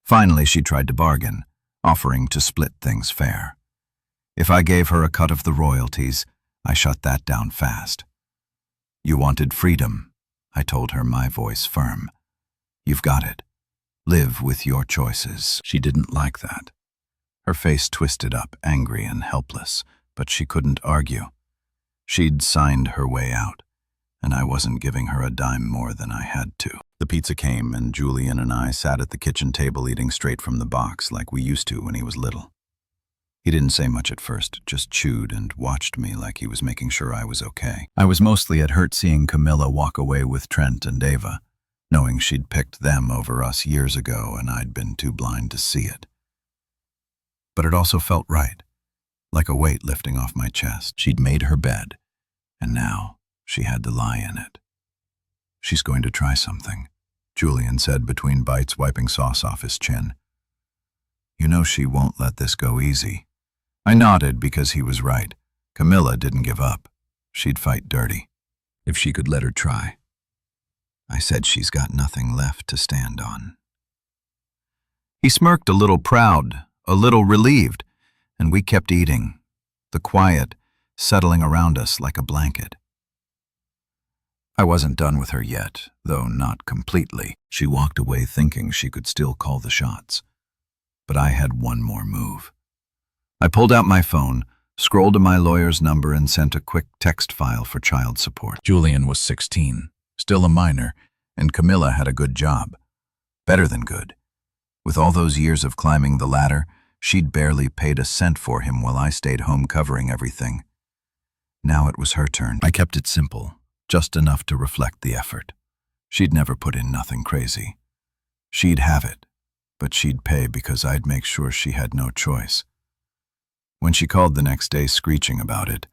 Finally, she tried to bargain, offering to split things fair. If I gave her a cut of the royalties, I shut that down fast. "You wanted freedom," I told her, my voice firm. "You've got it. Live with your choices." She didn't like that. Her face twisted up, angry and helpless, but she couldn't argue. She'd signed her way out, and I wasn't giving her a dime more than I had to. The pizza came, and Julian and I sat at the kitchen table eating straight from the box like we used to when he was little. He didn't say much at first, just chewed and watched me like he was making sure I was okay. I was mostly at hurt seeing Camilla walk away with Trent and Ava, knowing she'd picked them over us years ago and I'd been too blind to see it. But it also felt right, like a weight lifting off my chest. She'd made her bed, and now she had to lie in it. "She's going to try something," Julian said between bites, wiping sauce off his chin. "You know she won't let this go easy." I nodded because he was right. Camilla didn't give up. She'd fight dirty, if she could let her try. I said she's got nothing left to stand on. He smirked, a little proud, a little relieved, and we kept eating, the quiet settling around us like a blanket. I wasn't done with her yet, though not completely. She walked away thinking she could still call the shots. But I had one more move. I pulled out my phone, scrolled to my lawyer's number, and sent a quick text file for child support. Julian was 16, still a minor, and Camilla had a good job. Better than good. With all those years of climbing the ladder, she'd barely paid a cent for him while I stayed home covering everything. Now it was her turn. I kept it simple, just enough to reflect the effort. She'd never put in nothing crazy. She'd have it, but she'd pay because I'd make sure she had no choice. When she called the next day screeching about it,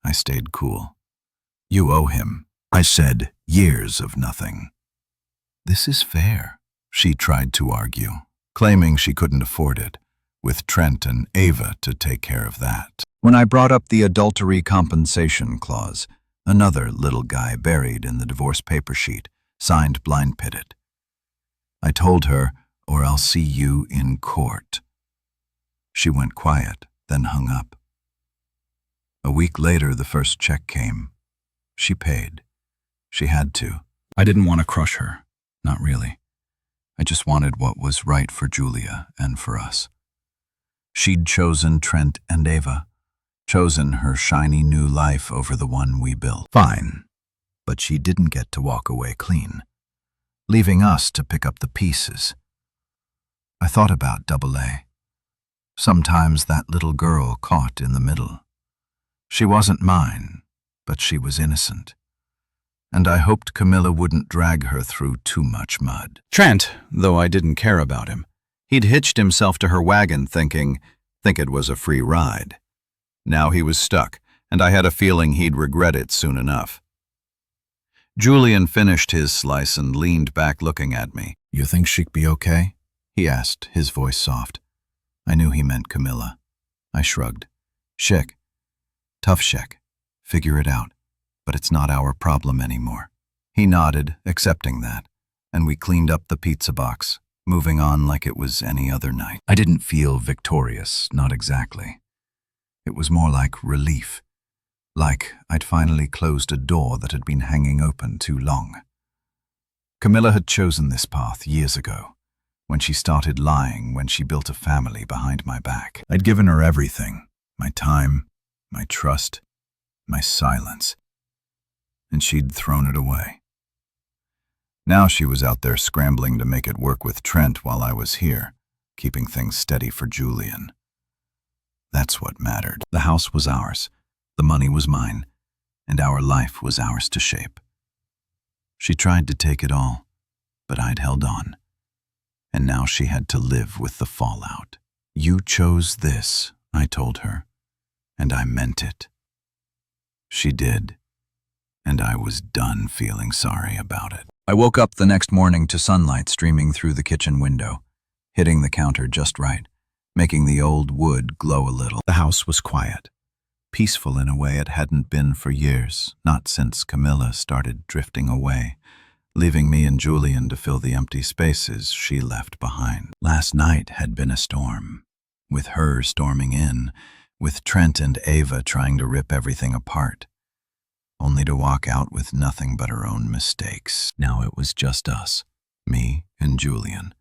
I stayed cool. "You owe him," I said, "years of nothing." "This is fair," she tried to argue, claiming she couldn't afford it, with Trent and Ava to take care of that. When I brought up the adultery compensation clause, another little guy buried in the divorce paper sheet, signed Blind Pitted. I told her, "Or I'll see you in court." She went quiet, then hung up. A week later, the first check came. She paid. She had to. I didn't want to crush her. Not really. I just wanted what was right for Julia and for us. She'd chosen Trent and Ava, chosen her shiny new life over the one we built. Fine, but she didn't get to walk away clean, leaving us to pick up the pieces. I thought about Double A. Sometimes that little girl caught in the middle. She wasn't mine, but she was innocent. And I hoped Camilla wouldn't drag her through too much mud. Trent, though I didn't care about him, he'd hitched himself to her wagon thinking it was a free ride. Now he was stuck, and I had a feeling he'd regret it soon enough. Julian finished his slice and leaned back looking at me. "You think she'd be okay?" he asked, his voice soft. I knew he meant Camilla. I shrugged. "Shek. Tough Shek. Figure it out. But it's not our problem anymore." He nodded, accepting that, and we cleaned up the pizza box, moving on like it was any other night. I didn't feel victorious, not exactly. It was more like relief, like I'd finally closed a door that had been hanging open too long. Camilla had chosen this path years ago, when she started lying, when she built a family behind my back. I'd given her everything, my time, my trust, my silence, and she'd thrown it away. Now she was out there scrambling to make it work with Trent while I was here, keeping things steady for Julian. That's what mattered. The house was ours, the money was mine, and our life was ours to shape. She tried to take it all, but I'd held on, and now she had to live with the fallout. "You chose this," I told her, and I meant it. She did, and I was done feeling sorry about it. I woke up the next morning to sunlight streaming through the kitchen window, hitting the counter just right, making the old wood glow a little. The house was quiet, peaceful in a way it hadn't been for years, not since Camilla started drifting away, leaving me and Julian to fill the empty spaces she left behind. Last night had been a storm, with her storming in, with Trent and Ava trying to rip everything apart, only to walk out with nothing but her own mistakes. Now it was just us, me and Julian,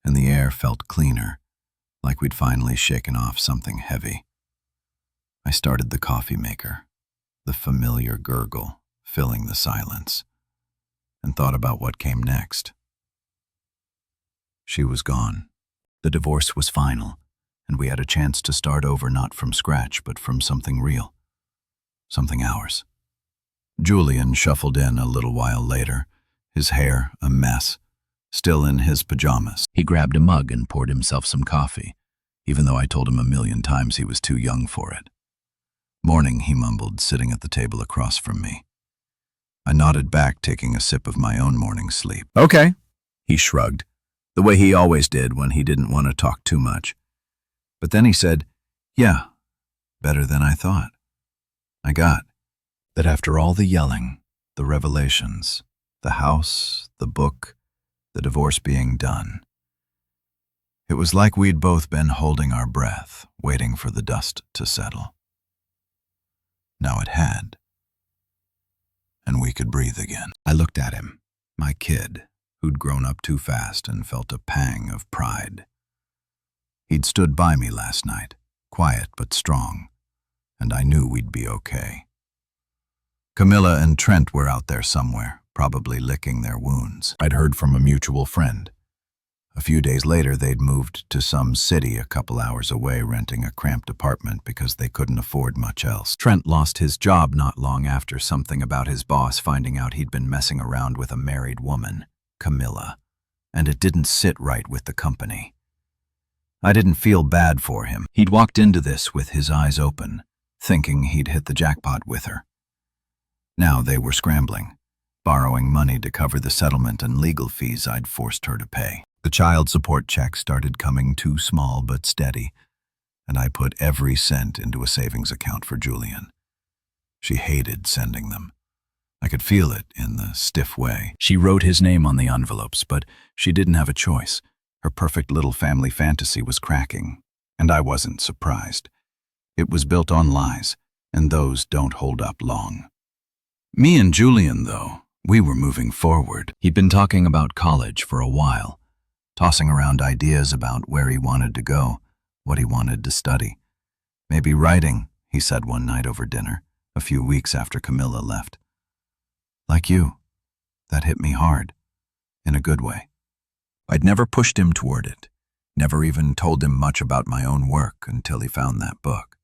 and the air felt cleaner, like we'd finally shaken off something heavy. I started the coffee maker, the familiar gurgle filling the silence, and thought about what came next. She was gone. The divorce was final, and we had a chance to start over, not from scratch, but from something real, something ours. Julian shuffled in a little while later, his hair a mess, still in his pajamas. He grabbed a mug and poured himself some coffee, even though I told him 1,000,000 times he was too young for it. "Morning," he mumbled, sitting at the table across from me. I nodded back, taking a sip of my own morning sleep. "Okay," he shrugged, the way he always did when he didn't want to talk too much. But then he said, "Yeah, better than I thought." I got that after all the yelling, the revelations, the house, the book, the divorce being done, it was like we'd both been holding our breath, waiting for the dust to settle. Now it had, and we could breathe again. I looked at him, my kid, who'd grown up too fast, and felt a pang of pride. He'd stood by me last night, quiet but strong, and I knew we'd be okay. Camilla and Trent were out there somewhere, probably licking their wounds. I'd heard from a mutual friend, A few days later, they'd moved to some city a couple hours away, renting a cramped apartment because they couldn't afford much else. Trent lost his job not long after something about his boss finding out he'd been messing around with a married woman, Camilla, and it didn't sit right with the company. I didn't feel bad for him. He'd walked into this with his eyes open, thinking he'd hit the jackpot with her. Now they were scrambling, borrowing money to cover the settlement and legal fees I'd forced her to pay. The child support checks started coming, too small but steady, and I put every cent into a savings account for Julian. She hated sending them. I could feel it in the stiff way. She wrote his name on the envelopes, but she didn't have a choice. Her perfect little family fantasy was cracking, and I wasn't surprised. It was built on lies, and those don't hold up long. Me and Julian, though, we were moving forward. He'd been talking about college for a while, tossing around ideas about where he wanted to go, what he wanted to study. Maybe writing, he said one night over dinner, a few weeks after Camilla left. Like you, that hit me hard, in a good way. I'd never pushed him toward it, never even told him much about my own work until he found that book.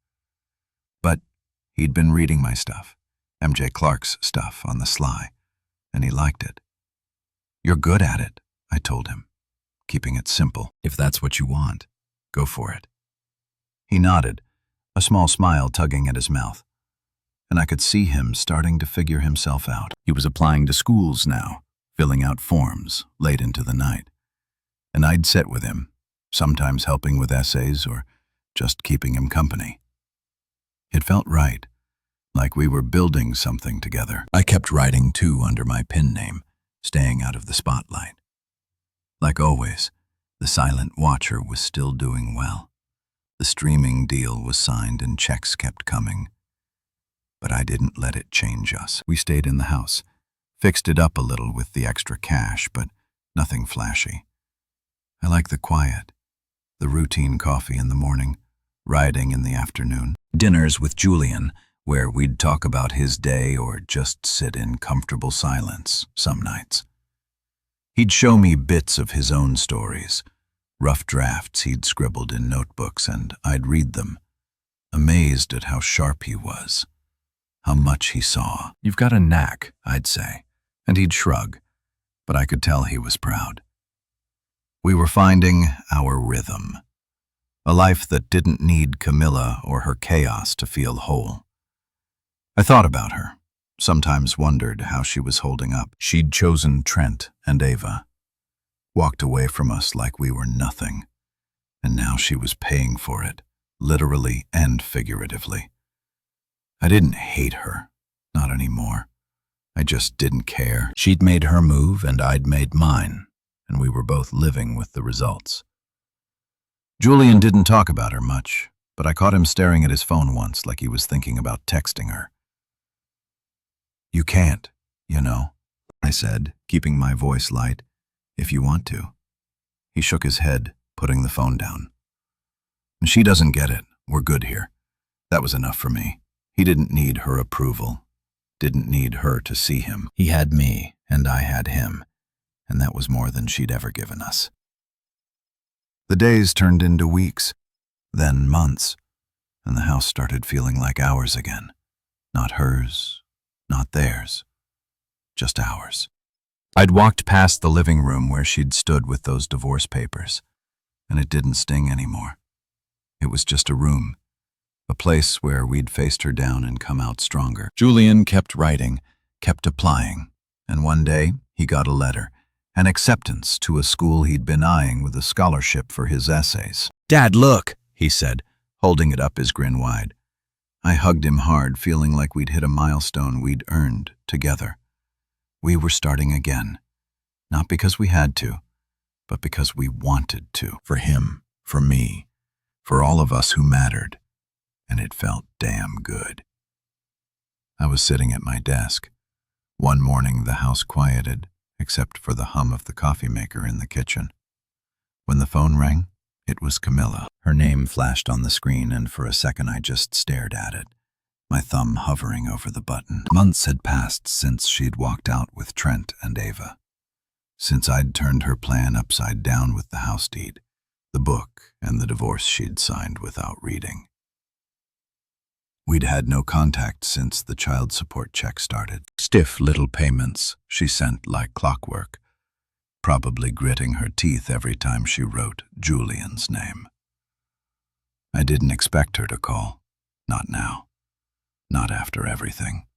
But he'd been reading my stuff, M.J. Clark's stuff, on the sly, and he liked it. You're good at it, I told him, keeping it simple. If that's what you want, go for it. He nodded, a small smile tugging at his mouth, and I could see him starting to figure himself out. He was applying to schools now, filling out forms late into the night. And I'd sit with him, sometimes helping with essays or just keeping him company. It felt right, like we were building something together. I kept writing too under my pen name, staying out of the spotlight. Like always, the silent watcher was still doing well. The streaming deal was signed and checks kept coming. But I didn't let it change us. We stayed in the house, fixed it up a little with the extra cash, but nothing flashy. I like the quiet, the routine coffee in the morning, writing in the afternoon, dinners with Julian, where we'd talk about his day or just sit in comfortable silence some nights. He'd show me bits of his own stories, rough drafts he'd scribbled in notebooks, and I'd read them, amazed at how sharp he was, how much he saw. You've got a knack, I'd say, and he'd shrug, but I could tell he was proud. We were finding our rhythm, a life that didn't need Camilla or her chaos to feel whole. I thought about her, sometimes wondered how she was holding up. She'd chosen Trent and Ava, walked away from us like we were nothing, and now she was paying for it, literally and figuratively. I didn't hate her, not anymore. I just didn't care. She'd made her move and I'd made mine, and we were both living with the results. Julian didn't talk about her much, but I caught him staring at his phone once like he was thinking about texting her. You can't, you know, I said, keeping my voice light, if you want to. He shook his head, putting the phone down. She doesn't get it. We're good here. That was enough for me. He didn't need her approval, didn't need her to see him. He had me, and I had him, and that was more than she'd ever given us. The days turned into weeks, then months, and the house started feeling like ours again. Not hers, not theirs, just ours. I'd walked past the living room where she'd stood with those divorce papers, and it didn't sting anymore. It was just a room, a place where we'd faced her down and come out stronger. Julian kept writing, kept applying, and one day he got a letter, an acceptance to a school he'd been eyeing with a scholarship for his essays. "Dad, look," he said, holding it up, his grin wide. I hugged him hard, feeling like we'd hit a milestone we'd earned together. We were starting again, not because we had to, but because we wanted to. For him, for me, for all of us who mattered, and it felt damn good. I was sitting at my desk. One morning the house quieted, except for the hum of the coffee maker in the kitchen. When the phone rang, it was Camilla. Her name flashed on the screen, and for a second I just stared at it, my thumb hovering over the button. Months had passed since she'd walked out with Trent and Ava. since I'd turned her plan upside down with the house deed, the book, and the divorce she'd signed without reading. We'd had no contact since the child support check started. Stiff little payments she sent like clockwork, probably gritting her teeth every time she wrote Julian's name. I didn't expect her to call. Not now. Not after everything.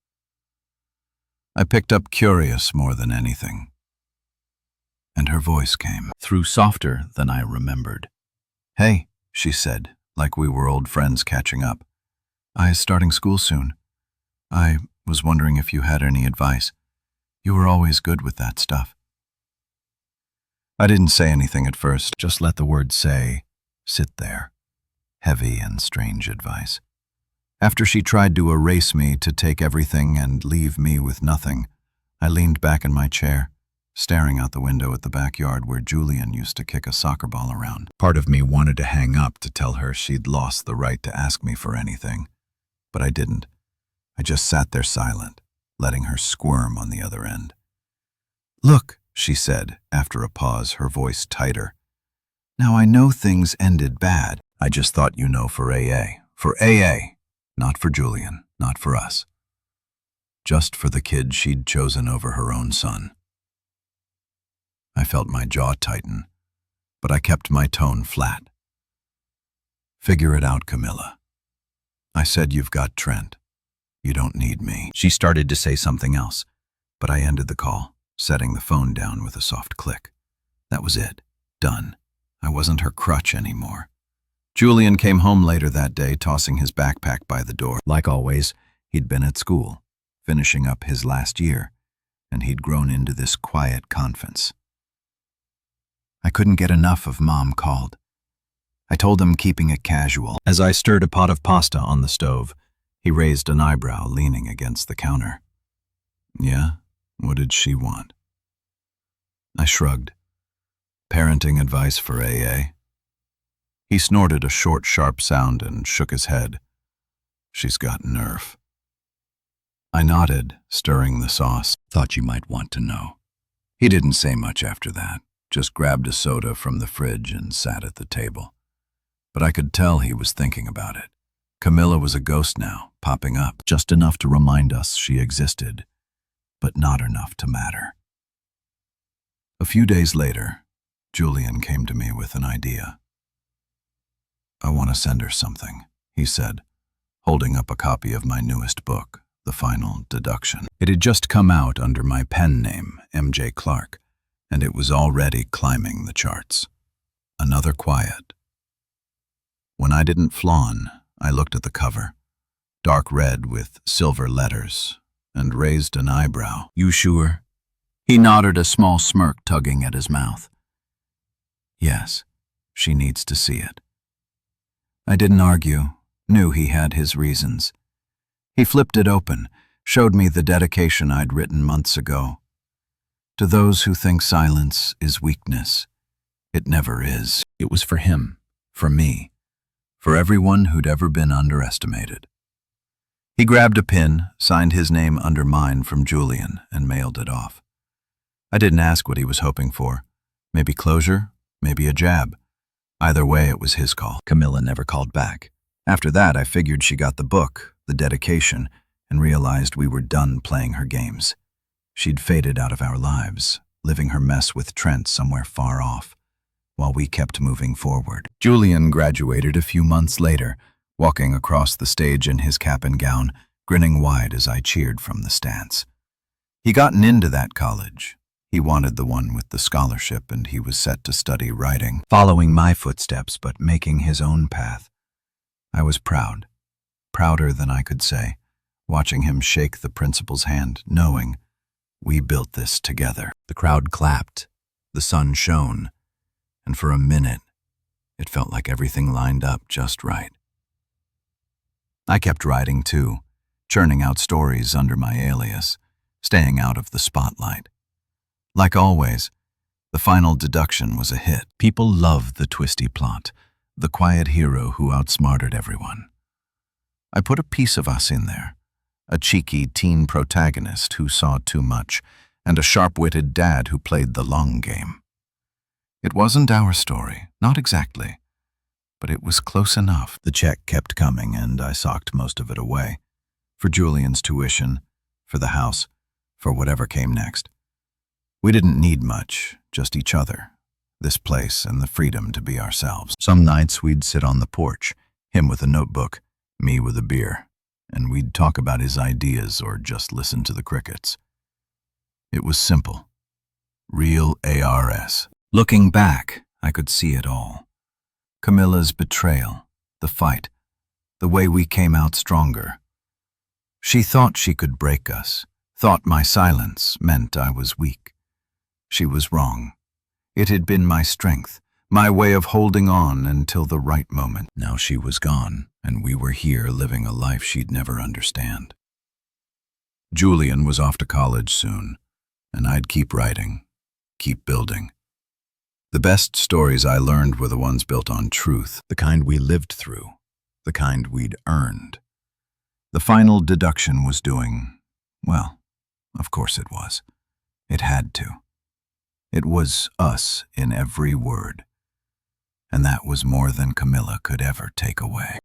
I picked up curious more than anything. And her voice came through softer than I remembered. "Hey," she said, like we were old friends catching up. "I is starting school soon. I was wondering if you had any advice. You were always good with that stuff." I didn't say anything at first, just let the word say, sit there. Heavy and strange advice. After she tried to erase me, to take everything and leave me with nothing, I leaned back in my chair, staring out the window at the backyard where Julian used to kick a soccer ball around. Part of me wanted to hang up to tell her she'd lost the right to ask me for anything, but I didn't. I just sat there silent, letting her squirm on the other end. "Look," she said, after a pause, her voice tighter. "Now I know things ended bad. I just thought for AA. For AA. Not for Julian, not for us. Just for the kid she'd chosen over her own son." I felt my jaw tighten, but I kept my tone flat. "Figure it out, Camilla. I said you've got Trent. You don't need me." She started to say something else, but I ended the call, setting the phone down with a soft click. That was it. Done. I wasn't her crutch anymore. Julian came home later that day, tossing his backpack by the door. Like always, he'd been at school, finishing up his last year, and he'd grown into this quiet confidence. I couldn't get enough of Mom called. I told him keeping it casual. As I stirred a pot of pasta on the stove, he raised an eyebrow, leaning against the counter. "Yeah? What did she want?" I shrugged. "Parenting advice for AA?" He snorted a short, sharp sound and shook his head. "She's got nerve." I nodded, stirring the sauce. "Thought you might want to know." He didn't say much after that, just grabbed a soda from the fridge and sat at the table. But I could tell he was thinking about it. Camilla was a ghost now, popping up, just enough to remind us she existed, but not enough to matter. A few days later, Julian came to me with an idea. "I want to send her something," he said, holding up a copy of my newest book, The Final Deduction. It had just come out under my pen name, MJ Clark, and it was already climbing the charts. Another quiet. When I didn't flawn, I looked at the cover, dark red with silver letters, and raised an eyebrow. "You sure?" He nodded, a small smirk tugging at his mouth. "Yes, she needs to see it." I didn't argue, knew he had his reasons. He flipped it open, showed me the dedication I'd written months ago. "To those who think silence is weakness, it never is." It was for him, for me, for everyone who'd ever been underestimated. He grabbed a pin, signed his name under mine from Julian, and mailed it off. I didn't ask what he was hoping for. Maybe closure, maybe a jab. Either way, it was his call. Camilla never called back. After that, I figured she got the book, the dedication, and realized we were done playing her games. She'd faded out of our lives, living her mess with Trent somewhere far off, while we kept moving forward. Julian graduated a few months later, walking across the stage in his cap and gown, grinning wide as I cheered from the stands. He'd gotten into that college. He wanted the one with the scholarship, and he was set to study writing, following my footsteps but making his own path. I was proud, prouder than I could say, watching him shake the principal's hand, knowing we built this together. The crowd clapped, the sun shone, and for a minute, it felt like everything lined up just right. I kept writing too, churning out stories under my alias, staying out of the spotlight. Like always, The Final Deduction was a hit. People loved the twisty plot, the quiet hero who outsmarted everyone. I put a piece of us in there, a cheeky teen protagonist who saw too much and a sharp-witted dad who played the long game. It wasn't our story, not exactly, but it was close enough. The check kept coming, and I socked most of it away. For Julian's tuition, for the house, for whatever came next. We didn't need much, just each other, this place, and the freedom to be ourselves. Some nights we'd sit on the porch, him with a notebook, me with a beer, and we'd talk about his ideas or just listen to the crickets. It was simple. Real ARS. Looking back, I could see it all. Camilla's betrayal, the fight, the way we came out stronger. She thought she could break us, thought my silence meant I was weak. She was wrong. It had been my strength, my way of holding on until the right moment. Now she was gone, and we were here living a life she'd never understand. Julian was off to college soon, and I'd keep writing, keep building. The best stories I learned were the ones built on truth, the kind we lived through, the kind we'd earned. The final deduction was doing, well, of course it was. It had to. It was us in every word. And that was more than Camilla could ever take away.